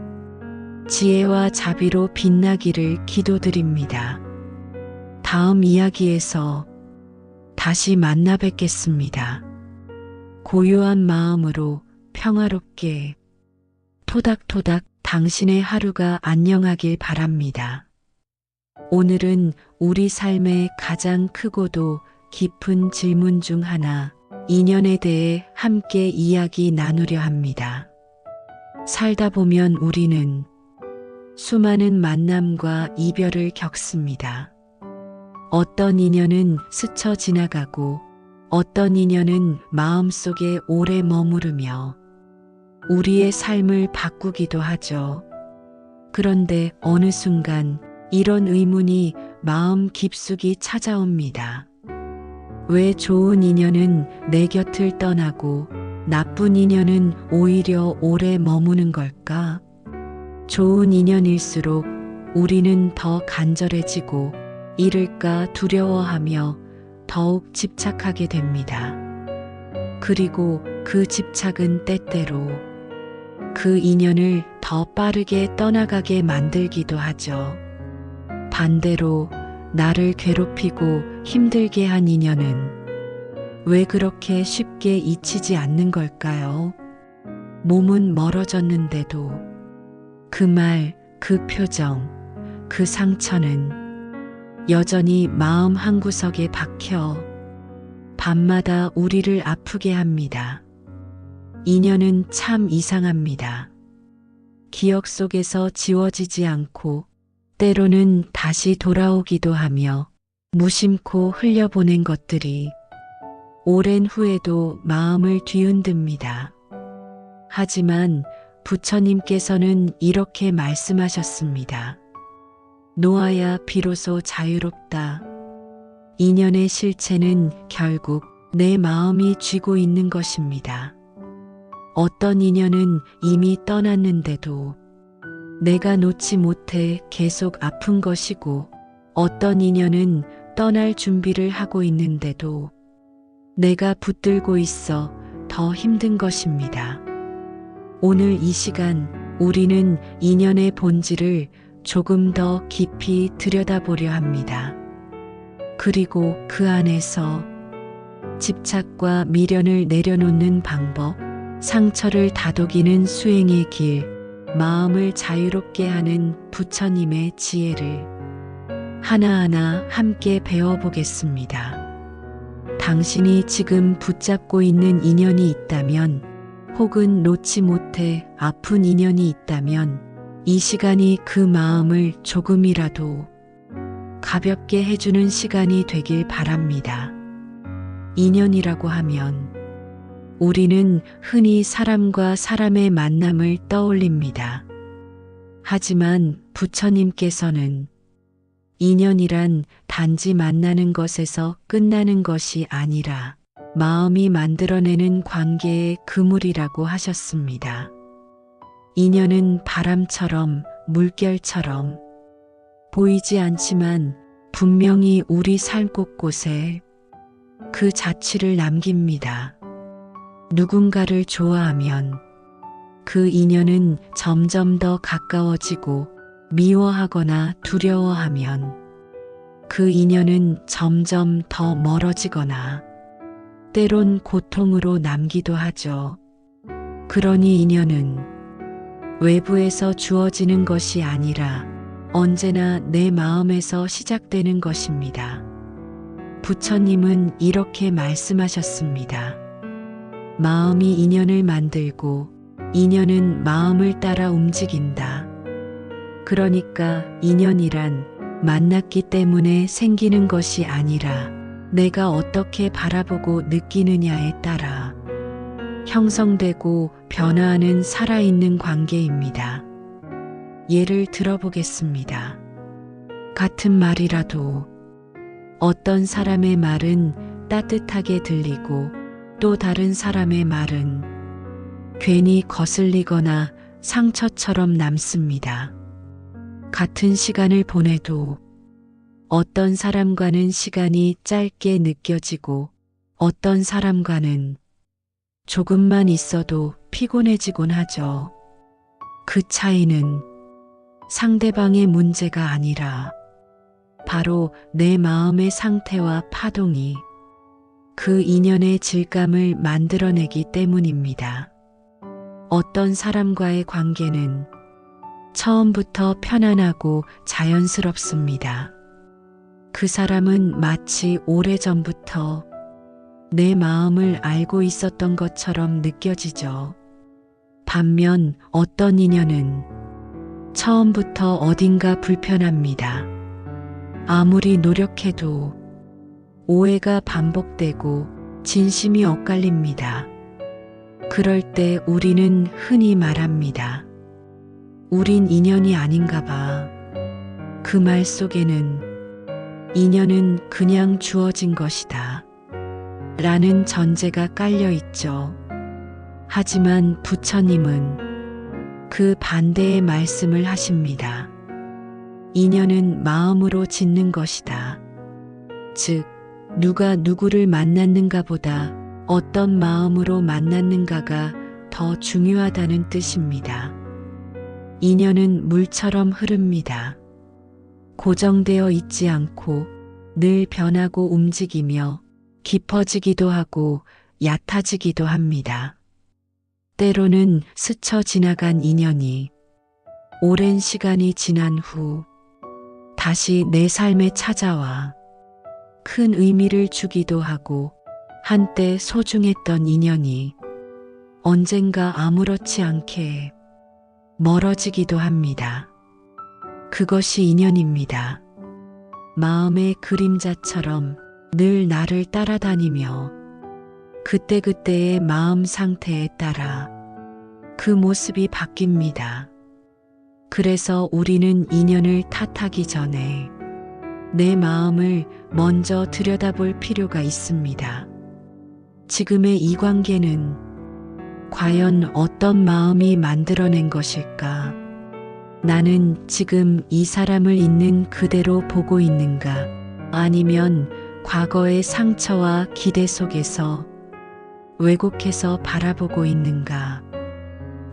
지혜와 자비로 빛나기를 기도드립니다. 다음 이야기에서 다시 만나 뵙겠습니다. 고요한 마음으로 평화롭게 토닥토닥 당신의 하루가 안녕하길 바랍니다. 오늘은 우리 삶의 가장 크고도 깊은 질문 중 하나, 인연에 대해 함께 이야기 나누려 합니다. 살다 보면 우리는 수많은 만남과 이별을 겪습니다. 어떤 인연은 스쳐 지나가고 어떤 인연은 마음속에 오래 머무르며 우리의 삶을 바꾸기도 하죠. 그런데 어느 순간 이런 의문이 마음 깊숙이 찾아옵니다. 왜 좋은 인연은 내 곁을 떠나고 나쁜 인연은 오히려 오래 머무는 걸까? 좋은 인연일수록 우리는 더 간절해지고 잃을까 두려워하며 더욱 집착하게 됩니다. 그리고 그 집착은 때때로 그 인연을 더 빠르게 떠나가게 만들기도 하죠. 반대로 나를 괴롭히고 힘들게 한 인연은 왜 그렇게 쉽게 잊히지 않는 걸까요? 몸은 멀어졌는데도 그 말, 그 표정, 그 상처는 여전히 마음 한구석에 박혀 밤마다 우리를 아프게 합니다. 인연은 참 이상합니다. 기억 속에서 지워지지 않고 때로는 다시 돌아오기도 하며 무심코 흘려보낸 것들이 오랜 후에도 마음을 뒤흔듭니다. 하지만 부처님께서는 이렇게 말씀하셨습니다. 놓아야 비로소 자유롭다. 인연의 실체는 결국 내 마음이 쥐고 있는 것입니다. 어떤 인연은 이미 떠났는데도 내가 놓지 못해 계속 아픈 것이고, 어떤 인연은 떠날 준비를 하고 있는데도 내가 붙들고 있어 더 힘든 것입니다. 오늘 이 시간 우리는 인연의 본질을 조금 더 깊이 들여다보려 합니다. 그리고 그 안에서 집착과 미련을 내려놓는 방법, 상처를 다독이는 수행의 길, 마음을 자유롭게 하는 부처님의 지혜를 하나하나 함께 배워보겠습니다. 당신이 지금 붙잡고 있는 인연이 있다면, 혹은 놓지 못해 아픈 인연이 있다면, 이 시간이 그 마음을 조금이라도 가볍게 해주는 시간이 되길 바랍니다. 인연이라고 하면 우리는 흔히 사람과 사람의 만남을 떠올립니다. 하지만 부처님께서는 인연이란 단지 만나는 것에서 끝나는 것이 아니라 마음이 만들어내는 관계의 그물이라고 하셨습니다. 인연은 바람처럼, 물결처럼 보이지 않지만 분명히 우리 삶 곳곳에 그 자취를 남깁니다. 누군가를 좋아하면 그 인연은 점점 더 가까워지고, 미워하거나 두려워하면 그 인연은 점점 더 멀어지거나 때론 고통으로 남기도 하죠. 그러니 인연은 외부에서 주어지는 것이 아니라 언제나 내 마음에서 시작되는 것입니다. 부처님은 이렇게 말씀하셨습니다. 마음이 인연을 만들고 인연은 마음을 따라 움직인다. 그러니까 인연이란 만났기 때문에 생기는 것이 아니라 내가 어떻게 바라보고 느끼느냐에 따라 형성되고 변화하는 살아있는 관계입니다. 예를 들어보겠습니다. 같은 말이라도 어떤 사람의 말은 따뜻하게 들리고, 또 다른 사람의 말은 괜히 거슬리거나 상처처럼 남습니다. 같은 시간을 보내도 어떤 사람과는 시간이 짧게 느껴지고, 어떤 사람과는 조금만 있어도 피곤해지곤 하죠. 그 차이는 상대방의 문제가 아니라 바로 내 마음의 상태와 파동이 그 인연의 질감을 만들어내기 때문입니다. 어떤 사람과의 관계는 처음부터 편안하고 자연스럽습니다. 그 사람은 마치 오래전부터 내 마음을 알고 있었던 것처럼 느껴지죠. 반면 어떤 인연은 처음부터 어딘가 불편합니다. 아무리 노력해도 오해가 반복되고 진심이 엇갈립니다. 그럴 때 우리는 흔히 말합니다. 우린 인연이 아닌가 봐. 그 말 속에는 인연은 그냥 주어진 것이다 라는 전제가 깔려 있죠. 하지만 부처님은 그 반대의 말씀을 하십니다. 인연은 마음으로 짓는 것이다. 즉, 누가 누구를 만났는가 보다 어떤 마음으로 만났는가가 더 중요하다는 뜻입니다. 인연은 물처럼 흐릅니다. 고정되어 있지 않고 늘 변하고 움직이며 깊어지기도 하고 얕아지기도 합니다. 때로는 스쳐 지나간 인연이 오랜 시간이 지난 후 다시 내 삶에 찾아와 큰 의미를 주기도 하고, 한때 소중했던 인연이 언젠가 아무렇지 않게 멀어지기도 합니다. 그것이 인연입니다. 마음의 그림자처럼 늘 나를 따라다니며 그때그때의 마음 상태에 따라 그 모습이 바뀝니다. 그래서 우리는 인연을 탓하기 전에 내 마음을 먼저 들여다볼 필요가 있습니다. 지금의 이 관계는 과연 어떤 마음이 만들어낸 것일까? 나는 지금 이 사람을 있는 그대로 보고 있는가? 아니면 과거의 상처와 기대 속에서 왜곡해서 바라보고 있는가?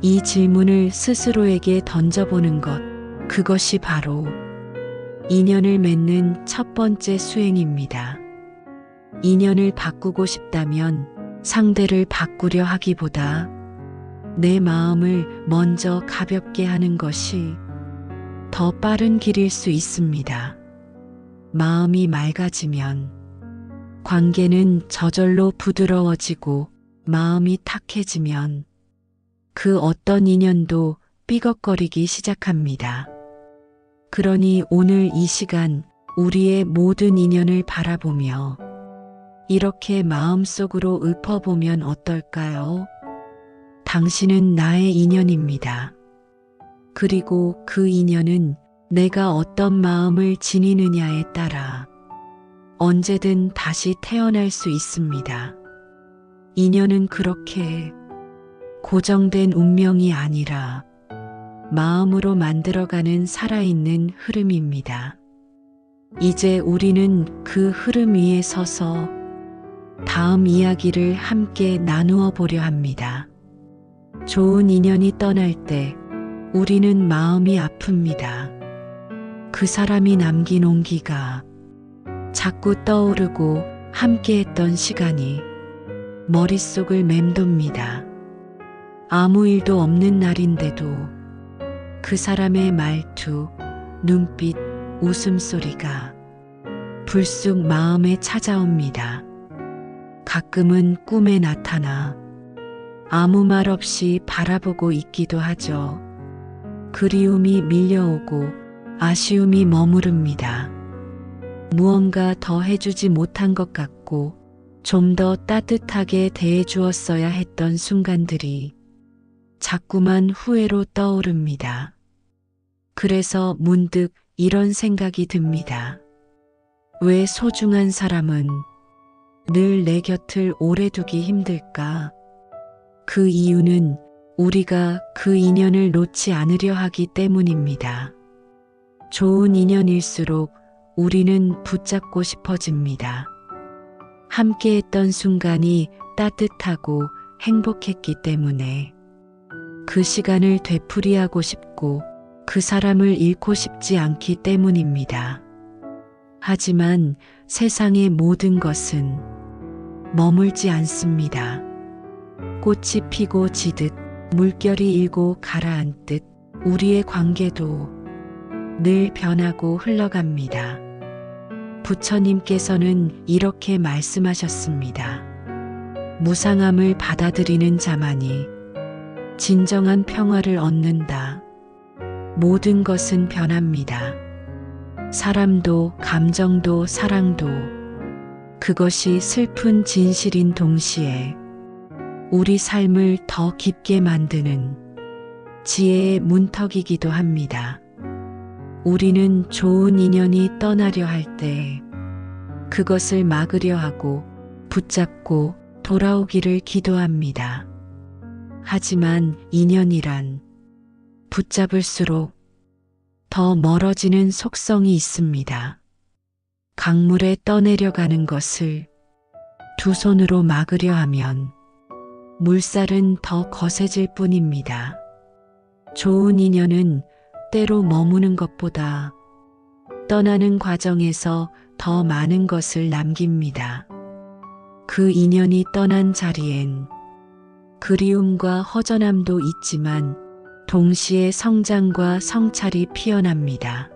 이 질문을 스스로에게 던져보는 것, 그것이 바로 인연을 맺는 첫 번째 수행입니다. 인연을 바꾸고 싶다면 상대를 바꾸려 하기보다 내 마음을 먼저 가볍게 하는 것이 더 빠른 길일 수 있습니다. 마음이 맑아지면 관계는 저절로 부드러워지고, 마음이 탁해지면 그 어떤 인연도 삐걱거리기 시작합니다. 그러니 오늘 이 시간 우리의 모든 인연을 바라보며 이렇게 마음속으로 읊어보면 어떨까요? 당신은 나의 인연입니다. 그리고 그 인연은 내가 어떤 마음을 지니느냐에 따라 언제든 다시 태어날 수 있습니다. 인연은 그렇게 고정된 운명이 아니라 마음으로 만들어가는 살아있는 흐름입니다. 이제 우리는 그 흐름 위에 서서 다음 이야기를 함께 나누어 보려 합니다. 좋은 인연이 떠날 때 우리는 마음이 아픕니다. 그 사람이 남긴 온기가 자꾸 떠오르고 함께했던 시간이 머릿속을 맴돕니다. 아무 일도 없는 날인데도 그 사람의 말투, 눈빛, 웃음소리가 불쑥 마음에 찾아옵니다. 가끔은 꿈에 나타나 아무 말 없이 바라보고 있기도 하죠. 그리움이 밀려오고 아쉬움이 머무릅니다. 무언가 더 해주지 못한 것 같고 좀 더 따뜻하게 대해주었어야 했던 순간들이 자꾸만 후회로 떠오릅니다. 그래서 문득 이런 생각이 듭니다. 왜 소중한 사람은 늘 내 곁을 오래 두기 힘들까? 그 이유는 우리가 그 인연을 놓지 않으려 하기 때문입니다. 좋은 인연일수록 우리는 붙잡고 싶어집니다. 함께했던 순간이 따뜻하고 행복했기 때문에 그 시간을 되풀이하고 싶고 그 사람을 잃고 싶지 않기 때문입니다. 하지만 세상의 모든 것은 머물지 않습니다. 꽃이 피고 지듯 물결이 일고 가라앉듯 우리의 관계도 늘 변하고 흘러갑니다. 부처님께서는 이렇게 말씀하셨습니다. 무상함을 받아들이는 자만이 진정한 평화를 얻는다. 모든 것은 변합니다. 사람도, 감정도, 사랑도. 그것이 슬픈 진실인 동시에 우리 삶을 더 깊게 만드는 지혜의 문턱이기도 합니다. 우리는 좋은 인연이 떠나려 할 때 그것을 막으려 하고 붙잡고 돌아오기를 기도합니다. 하지만 인연이란 붙잡을수록 더 멀어지는 속성이 있습니다. 강물에 떠내려가는 것을 두 손으로 막으려 하면 물살은 더 거세질 뿐입니다. 좋은 인연은 때로 머무는 것보다 떠나는 과정에서 더 많은 것을 남깁니다. 그 인연이 떠난 자리엔 그리움과 허전함도 있지만 동시에 성장과 성찰이 피어납니다.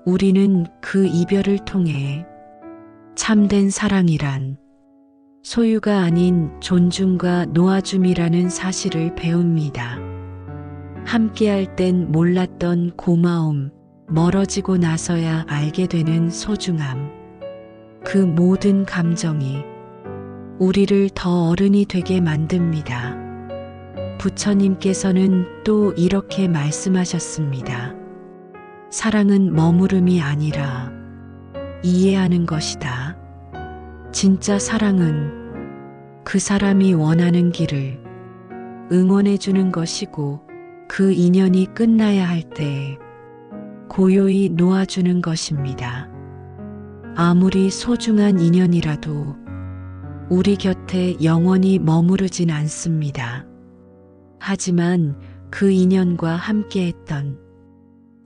우리는 그 이별을 통해 참된 사랑이란 소유가 아닌 존중과 놓아줌이라는 사실을 배웁니다. 함께할 땐 몰랐던 고마움, 멀어지고 나서야 알게 되는 소중함. 그 모든 감정이 우리를 더 어른이 되게 만듭니다. 부처님께서는 또 이렇게 말씀하셨습니다. 사랑은 머무름이 아니라 이해하는 것이다. 진짜 사랑은 그 사람이 원하는 길을 응원해 주는 것이고 그 인연이 끝나야 할 때 고요히 놓아주는 것입니다. 아무리 소중한 인연이라도 우리 곁에 영원히 머무르진 않습니다. 하지만 그 인연과 함께했던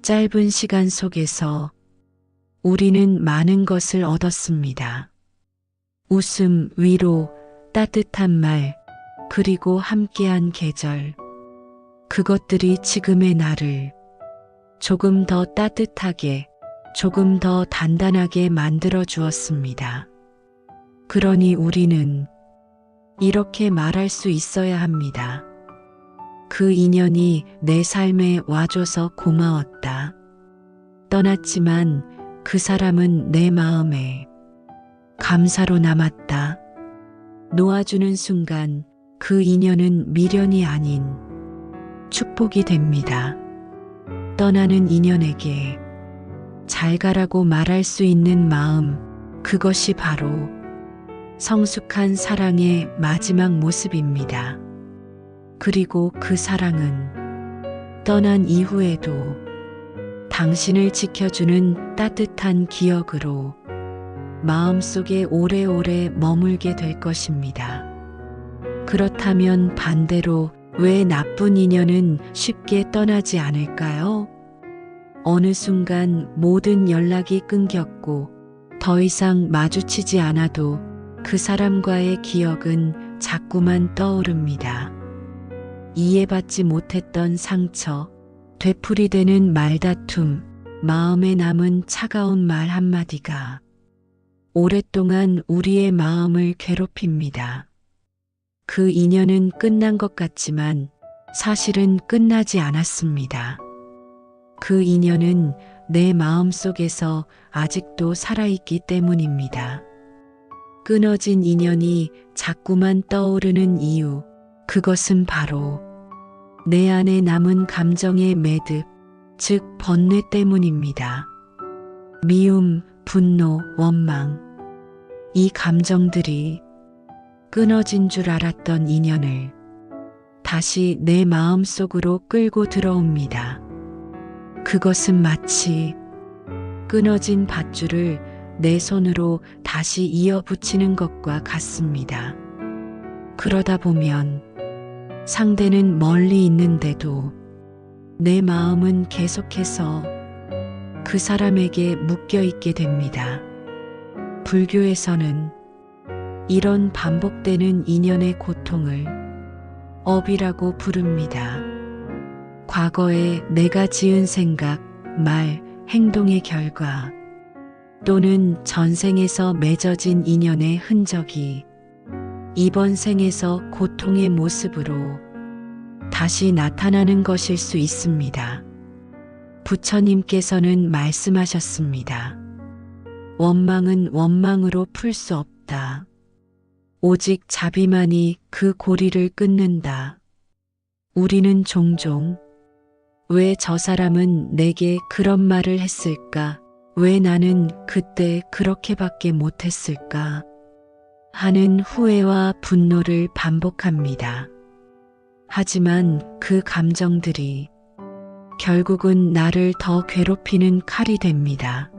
짧은 시간 속에서 우리는 많은 것을 얻었습니다. 웃음, 위로, 따뜻한 말, 그리고 함께한 계절. 그것들이 지금의 나를 조금 더 따뜻하게, 조금 더 단단하게 만들어 주었습니다. 그러니 우리는 이렇게 말할 수 있어야 합니다. 그 인연이 내 삶에 와줘서 고마웠다. 떠났지만 그 사람은 내 마음에 감사로 남았다. 놓아주는 순간 그 인연은 미련이 아닌 축복이 됩니다. 떠나는 인연에게 잘 가라고 말할 수 있는 마음, 그것이 바로 성숙한 사랑의 마지막 모습입니다. 그리고 그 사랑은 떠난 이후에도 당신을 지켜주는 따뜻한 기억으로 마음속에 오래오래 머물게 될 것입니다. 그렇다면 반대로 왜 나쁜 인연은 쉽게 떠나지 않을까요? 어느 순간 모든 연락이 끊겼고 더 이상 마주치지 않아도 그 사람과의 기억은 자꾸만 떠오릅니다. 이해받지 못했던 상처, 되풀이되는 말다툼, 마음에 남은 차가운 말 한마디가 오랫동안 우리의 마음을 괴롭힙니다. 그 인연은 끝난 것 같지만 사실은 끝나지 않았습니다. 그 인연은 내 마음 속에서 아직도 살아있기 때문입니다. 끊어진 인연이 자꾸만 떠오르는 이유, 그것은 바로 내 안에 남은 감정의 매듭, 즉 번뇌 때문입니다. 미움, 분노, 원망, 이 감정들이 끊어진 줄 알았던 인연을 다시 내 마음 속으로 끌고 들어옵니다. 그것은 마치 끊어진 밧줄을 내 손으로 다시 이어 붙이는 것과 같습니다. 그러다 보면 상대는 멀리 있는데도 내 마음은 계속해서 그 사람에게 묶여 있게 됩니다. 불교에서는 이런 반복되는 인연의 고통을 업이라고 부릅니다. 과거에 내가 지은 생각, 말, 행동의 결과 또는 전생에서 맺어진 인연의 흔적이 이번 생에서 고통의 모습으로 다시 나타나는 것일 수 있습니다. 부처님께서는 말씀하셨습니다. 원망은 원망으로 풀 수 없다. 오직 자비만이 그 고리를 끊는다. 우리는 종종 왜 저 사람은 내게 그런 말을 했을까? 왜 나는 그때 그렇게밖에 못했을까? 하는 후회와 분노를 반복합니다. 하지만 그 감정들이 결국은 나를 더 괴롭히는 칼이 됩니다.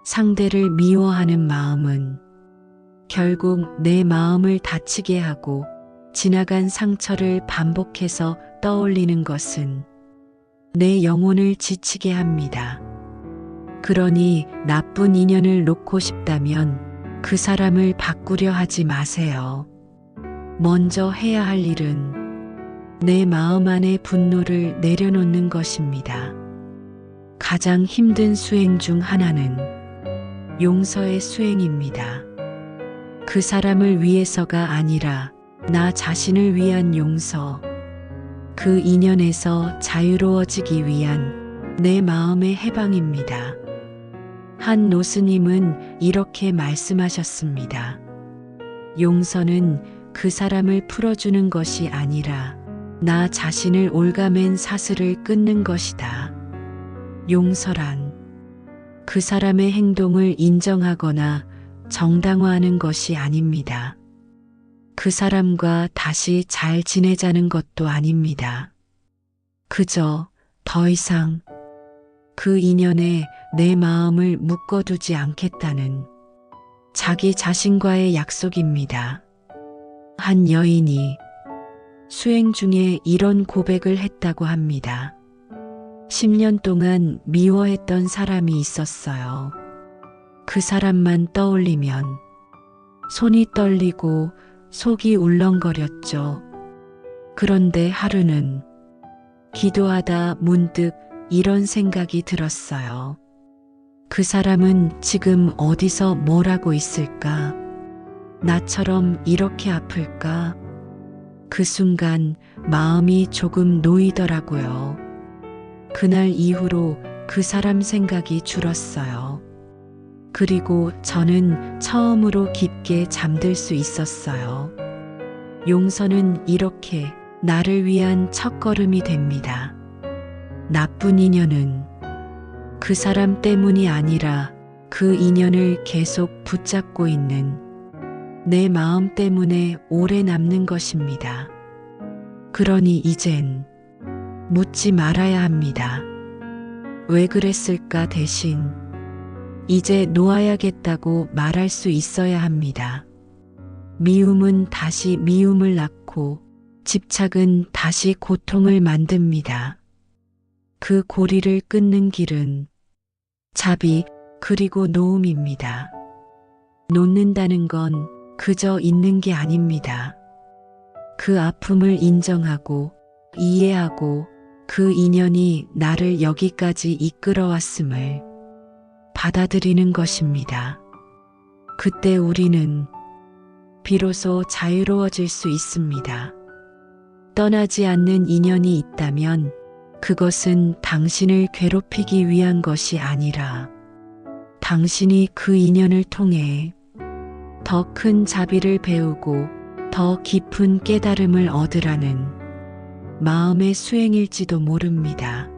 상대를 미워하는 마음은 결국 내 마음을 다치게 하고 지나간 상처를 반복해서 떠올리는 것은 내 영혼을 지치게 합니다. 그러니 나쁜 인연을 놓고 싶다면 그 사람을 바꾸려 하지 마세요. 먼저 해야 할 일은 내 마음 안의 분노를 내려놓는 것입니다. 가장 힘든 수행 중 하나는 용서의 수행입니다. 그 사람을 위해서가 아니라 나 자신을 위한 용서, 그 인연에서 자유로워지기 위한 내 마음의 해방입니다. 한 노스님은 이렇게 말씀하셨습니다. 용서는 그 사람을 풀어주는 것이 아니라 나 자신을 올가맨 사슬을 끊는 것이다. 용서란 그 사람의 행동을 인정하거나 정당화하는 것이 아닙니다. 그 사람과 다시 잘 지내자는 것도 아닙니다. 그저 더 이상 그 인연에 내 마음을 묶어두지 않겠다는 자기 자신과의 약속입니다. 한 여인이 수행 중에 이런 고백을 했다고 합니다. 10년 동안 미워했던 사람이 있었어요. 그 사람만 떠올리면 손이 떨리고 속이 울렁거렸죠. 그런데 하루는 기도하다 문득 이런 생각이 들었어요. 그 사람은 지금 어디서 뭘 하고 있을까? 나처럼 이렇게 아플까? 그 순간 마음이 조금 놓이더라고요. 그날 이후로 그 사람 생각이 줄었어요. 그리고 저는 처음으로 깊게 잠들 수 있었어요. 용서는 이렇게 나를 위한 첫걸음이 됩니다. 나쁜 인연은 그 사람 때문이 아니라 그 인연을 계속 붙잡고 있는 내 마음 때문에 오래 남는 것입니다. 그러니 이젠 묻지 말아야 합니다. 왜 그랬을까 대신 이제 놓아야겠다고 말할 수 있어야 합니다. 미움은 다시 미움을 낳고 집착은 다시 고통을 만듭니다. 그 고리를 끊는 길은 자비 그리고 놓음입니다. 놓는다는 건 그저 있는 게 아닙니다. 그 아픔을 인정하고 이해하고 그 인연이 나를 여기까지 이끌어왔음을 받아들이는 것입니다. 그때 우리는 비로소 자유로워질 수 있습니다. 떠나지 않는 인연이 있다면 그것은 당신을 괴롭히기 위한 것이 아니라 당신이 그 인연을 통해 더 큰 자비를 배우고 더 깊은 깨달음을 얻으라는 마음의 수행일지도 모릅니다.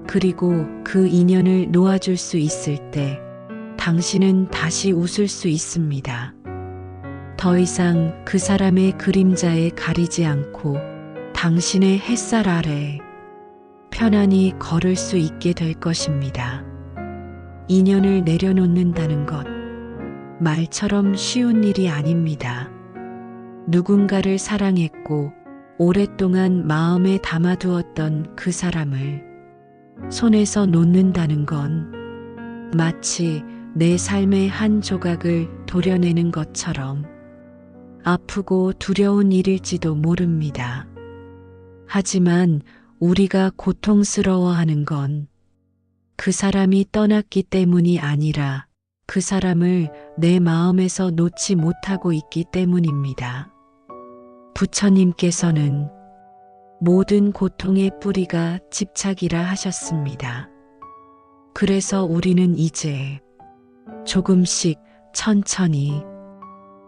그리고 그 인연을 놓아줄 수 있을 때 당신은 다시 웃을 수 있습니다. 더 이상 그 사람의 그림자에 가리지 않고 당신의 햇살 아래 편안히 걸을 수 있게 될 것입니다. 인연을 내려놓는다는 것, 말처럼 쉬운 일이 아닙니다. 누군가를 사랑했고 오랫동안 마음에 담아두었던 그 사람을 손에서 놓는다는 건 마치 내 삶의 한 조각을 도려내는 것처럼 아프고 두려운 일일지도 모릅니다. 하지만 우리가 고통스러워하는 건 그 사람이 떠났기 때문이 아니라 그 사람을 내 마음에서 놓지 못하고 있기 때문입니다. 부처님께서는 모든 고통의 뿌리가 집착이라 하셨습니다. 그래서 우리는 이제 조금씩 천천히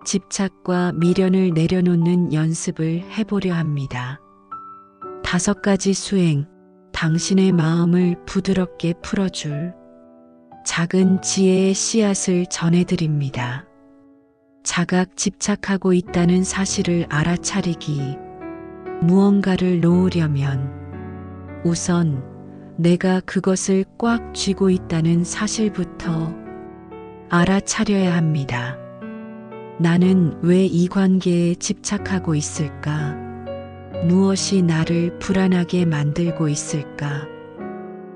집착과 미련을 내려놓는 연습을 해보려 합니다. 5가지 수행, 당신의 마음을 부드럽게 풀어줄 작은 지혜의 씨앗을 전해드립니다. 자각 집착하고 있다는 사실을 알아차리기. 무언가를 놓으려면 우선 내가 그것을 꽉 쥐고 있다는 사실부터 알아차려야 합니다. 나는 왜 이 관계에 집착하고 있을까? 무엇이 나를 불안하게 만들고 있을까?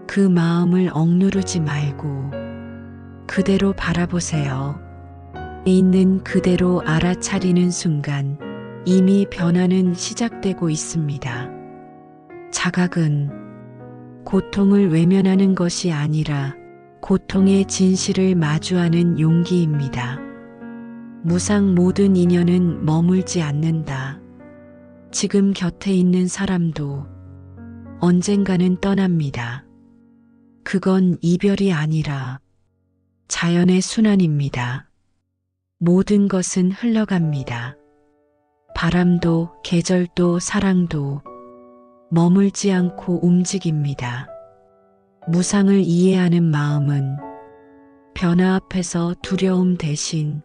그 마음을 억누르지 말고 그대로 바라보세요. 있는 그대로 알아차리는 순간 이미 변화는 시작되고 있습니다. 자각은 고통을 외면하는 것이 아니라 고통의 진실을 마주하는 용기입니다. 무상 모든 인연은 머물지 않는다. 지금 곁에 있는 사람도 언젠가는 떠납니다. 그건 이별이 아니라 자연의 순환입니다. 모든 것은 흘러갑니다. 바람도 계절도 사랑도 머물지 않고 움직입니다. 무상을 이해하는 마음은 변화 앞에서 두려움 대신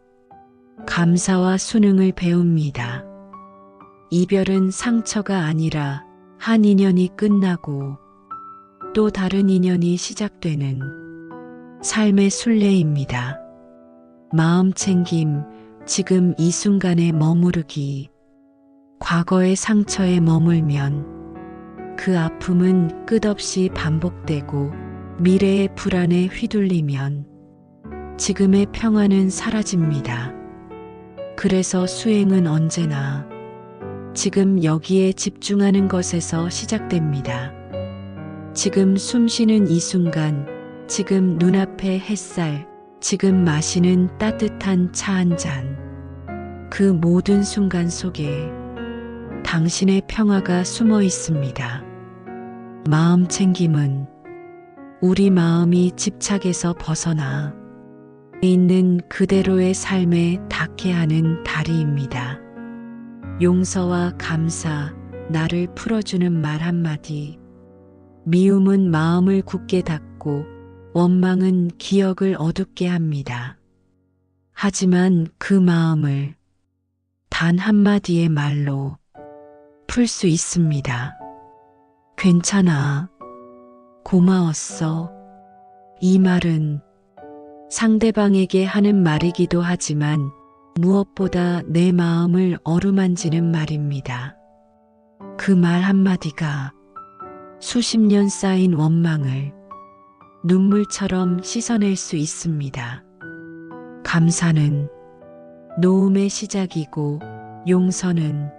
감사와 순응을 배웁니다. 이별은 상처가 아니라 한 인연이 끝나고 또 다른 인연이 시작되는 삶의 순례입니다. 마음 챙김, 지금 이 순간에 머무르기. 과거의 상처에 머물면 그 아픔은 끝없이 반복되고 미래의 불안에 휘둘리면 지금의 평화는 사라집니다. 그래서 수행은 언제나 지금 여기에 집중하는 것에서 시작됩니다. 지금 숨 쉬는 이 순간, 지금 눈앞의 햇살, 지금 마시는 따뜻한 차 한 잔. 그 모든 순간 속에 당신의 평화가 숨어 있습니다. 마음 챙김은 우리 마음이 집착에서 벗어나 있는 그대로의 삶에 닿게 하는 다리입니다. 용서와 감사, 나를 풀어주는 말 한마디. 미움은 마음을 굳게 닫고 원망은 기억을 어둡게 합니다. 하지만 그 마음을 단 한마디의 말로 풀 수 있습니다. 괜찮아. 고마웠어. 이 말은 상대방에게 하는 말이기도 하지만 무엇보다 내 마음을 어루만지는 말입니다. 그 말 한마디가 수십 년 쌓인 원망을 눈물처럼 씻어낼 수 있습니다. 감사는 놓음의 시작이고 용서는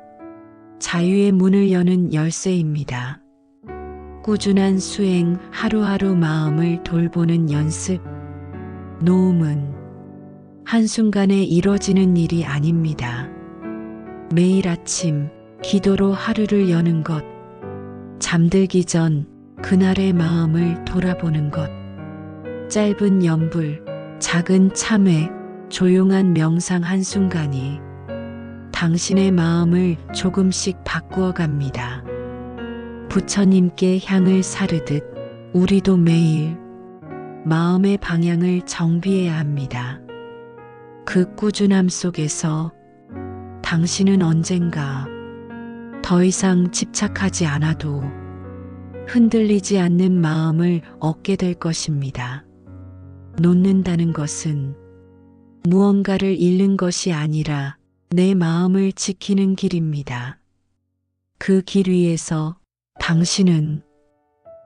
자유의 문을 여는 열쇠입니다. 꾸준한 수행, 하루하루 마음을 돌보는 연습. 놓음은 한순간에 이뤄지는 일이 아닙니다. 매일 아침 기도로 하루를 여는 것, 잠들기 전 그날의 마음을 돌아보는 것, 짧은 염불, 작은 참회, 조용한 명상 한순간이 당신의 마음을 조금씩 바꾸어 갑니다. 부처님께 향을 사르듯 우리도 매일 마음의 방향을 정비해야 합니다. 그 꾸준함 속에서 당신은 언젠가 더 이상 집착하지 않아도 흔들리지 않는 마음을 얻게 될 것입니다. 놓는다는 것은 무언가를 잃는 것이 아니라 내 마음을 지키는 길입니다. 그 길 위에서 당신은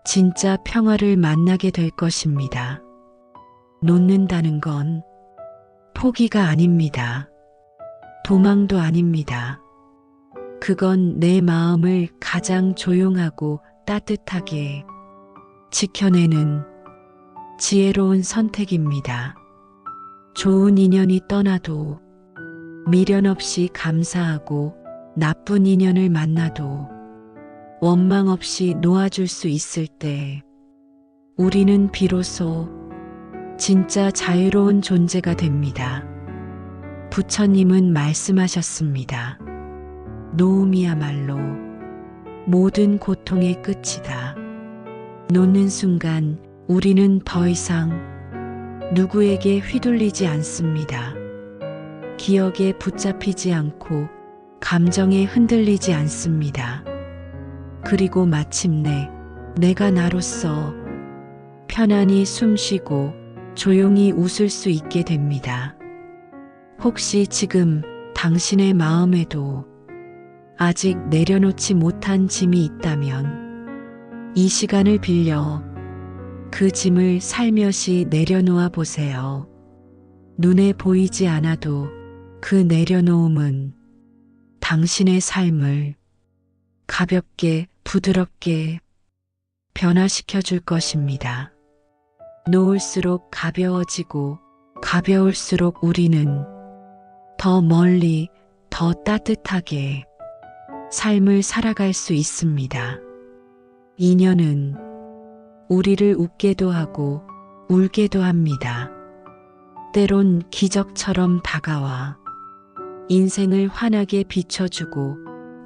진짜 평화를 만나게 될 것입니다. 놓는다는 건 포기가 아닙니다. 도망도 아닙니다. 그건 내 마음을 가장 조용하고 따뜻하게 지켜내는 지혜로운 선택입니다. 좋은 인연이 떠나도 미련 없이 감사하고 나쁜 인연을 만나도 원망 없이 놓아줄 수 있을 때 우리는 비로소 진짜 자유로운 존재가 됩니다. 부처님은 말씀하셨습니다. 놓음이야말로 모든 고통의 끝이다. 놓는 순간 우리는 더 이상 누구에게 휘둘리지 않습니다. 기억에 붙잡히지 않고 감정에 흔들리지 않습니다. 그리고 마침내 내가 나로서 편안히 숨쉬고 조용히 웃을 수 있게 됩니다. 혹시 지금 당신의 마음에도 아직 내려놓지 못한 짐이 있다면 이 시간을 빌려 그 짐을 살며시 내려놓아 보세요. 눈에 보이지 않아도 그 내려놓음은 당신의 삶을 가볍게 부드럽게 변화시켜 줄 것입니다. 놓을수록 가벼워지고 가벼울수록 우리는 더 멀리 더 따뜻하게 삶을 살아갈 수 있습니다. 인연은 우리를 웃게도 하고 울게도 합니다. 때론 기적처럼 다가와 인생을 환하게 비춰주고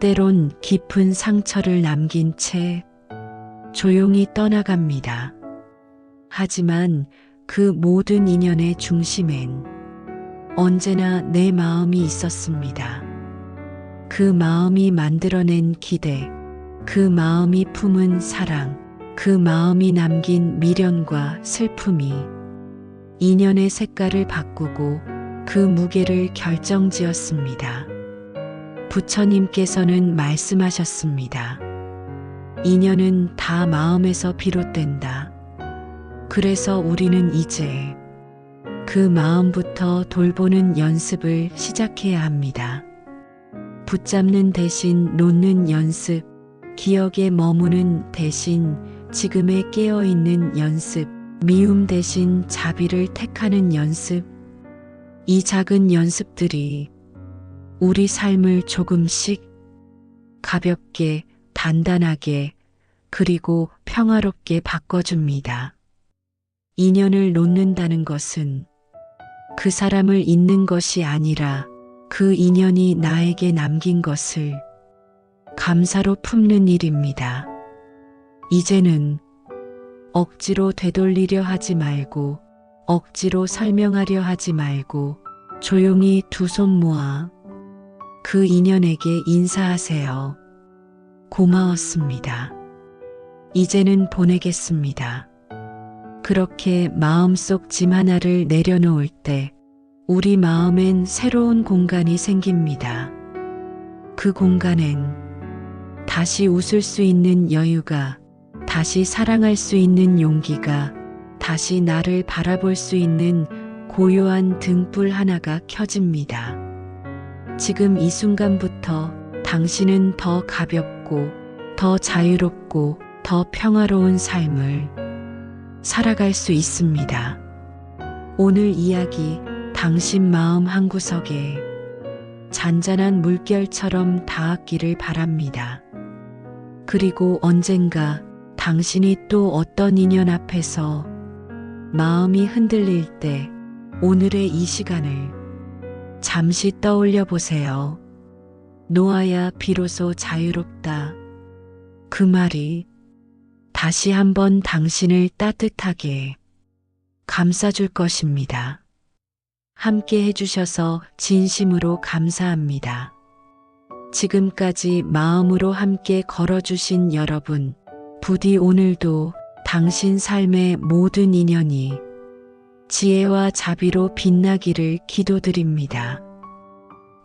때론 깊은 상처를 남긴 채 조용히 떠나갑니다. 하지만 그 모든 인연의 중심엔 언제나 내 마음이 있었습니다. 그 마음이 만들어낸 기대, 그 마음이 품은 사랑, 그 마음이 남긴 미련과 슬픔이 인연의 색깔을 바꾸고 그 무게를 결정지었습니다. 부처님께서는 말씀하셨습니다. 인연은 다 마음에서 비롯된다. 그래서 우리는 이제 그 마음부터 돌보는 연습을 시작해야 합니다. 붙잡는 대신 놓는 연습, 기억에 머무는 대신 지금에 깨어있는 연습, 미움 대신 자비를 택하는 연습. 이 작은 연습들이 우리 삶을 조금씩 가볍게, 단단하게, 그리고 평화롭게 바꿔줍니다. 인연을 놓는다는 것은 그 사람을 잊는 것이 아니라 그 인연이 나에게 남긴 것을 감사로 품는 일입니다. 이제는 억지로 되돌리려 하지 말고 억지로 설명하려 하지 말고 조용히 두 손 모아 그 인연에게 인사하세요. 고마웠습니다. 이제는 보내겠습니다. 그렇게 마음속 짐 하나를 내려놓을 때 우리 마음엔 새로운 공간이 생깁니다. 그 공간엔 다시 웃을 수 있는 여유가, 다시 사랑할 수 있는 용기가, 다시 나를 바라볼 수 있는 고요한 등불 하나가 켜집니다. 지금 이 순간부터 당신은 더 가볍고, 더 자유롭고, 더 평화로운 삶을 살아갈 수 있습니다. 오늘 이야기 당신 마음 한구석에 잔잔한 물결처럼 닿았기를 바랍니다. 그리고 언젠가 당신이 또 어떤 인연 앞에서 마음이 흔들릴 때 오늘의 이 시간을 잠시 떠올려 보세요. 놓아야 비로소 자유롭다. 그 말이 다시 한번 당신을 따뜻하게 감싸줄 것입니다. 함께 해주셔서 진심으로 감사합니다. 지금까지 마음으로 함께 걸어주신 여러분, 부디 오늘도 당신 삶의 모든 인연이 지혜와 자비로 빛나기를 기도드립니다.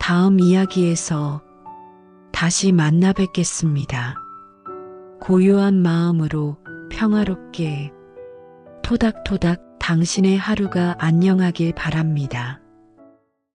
다음 이야기에서 다시 만나 뵙겠습니다. 고요한 마음으로 평화롭게 토닥토닥 당신의 하루가 안녕하길 바랍니다.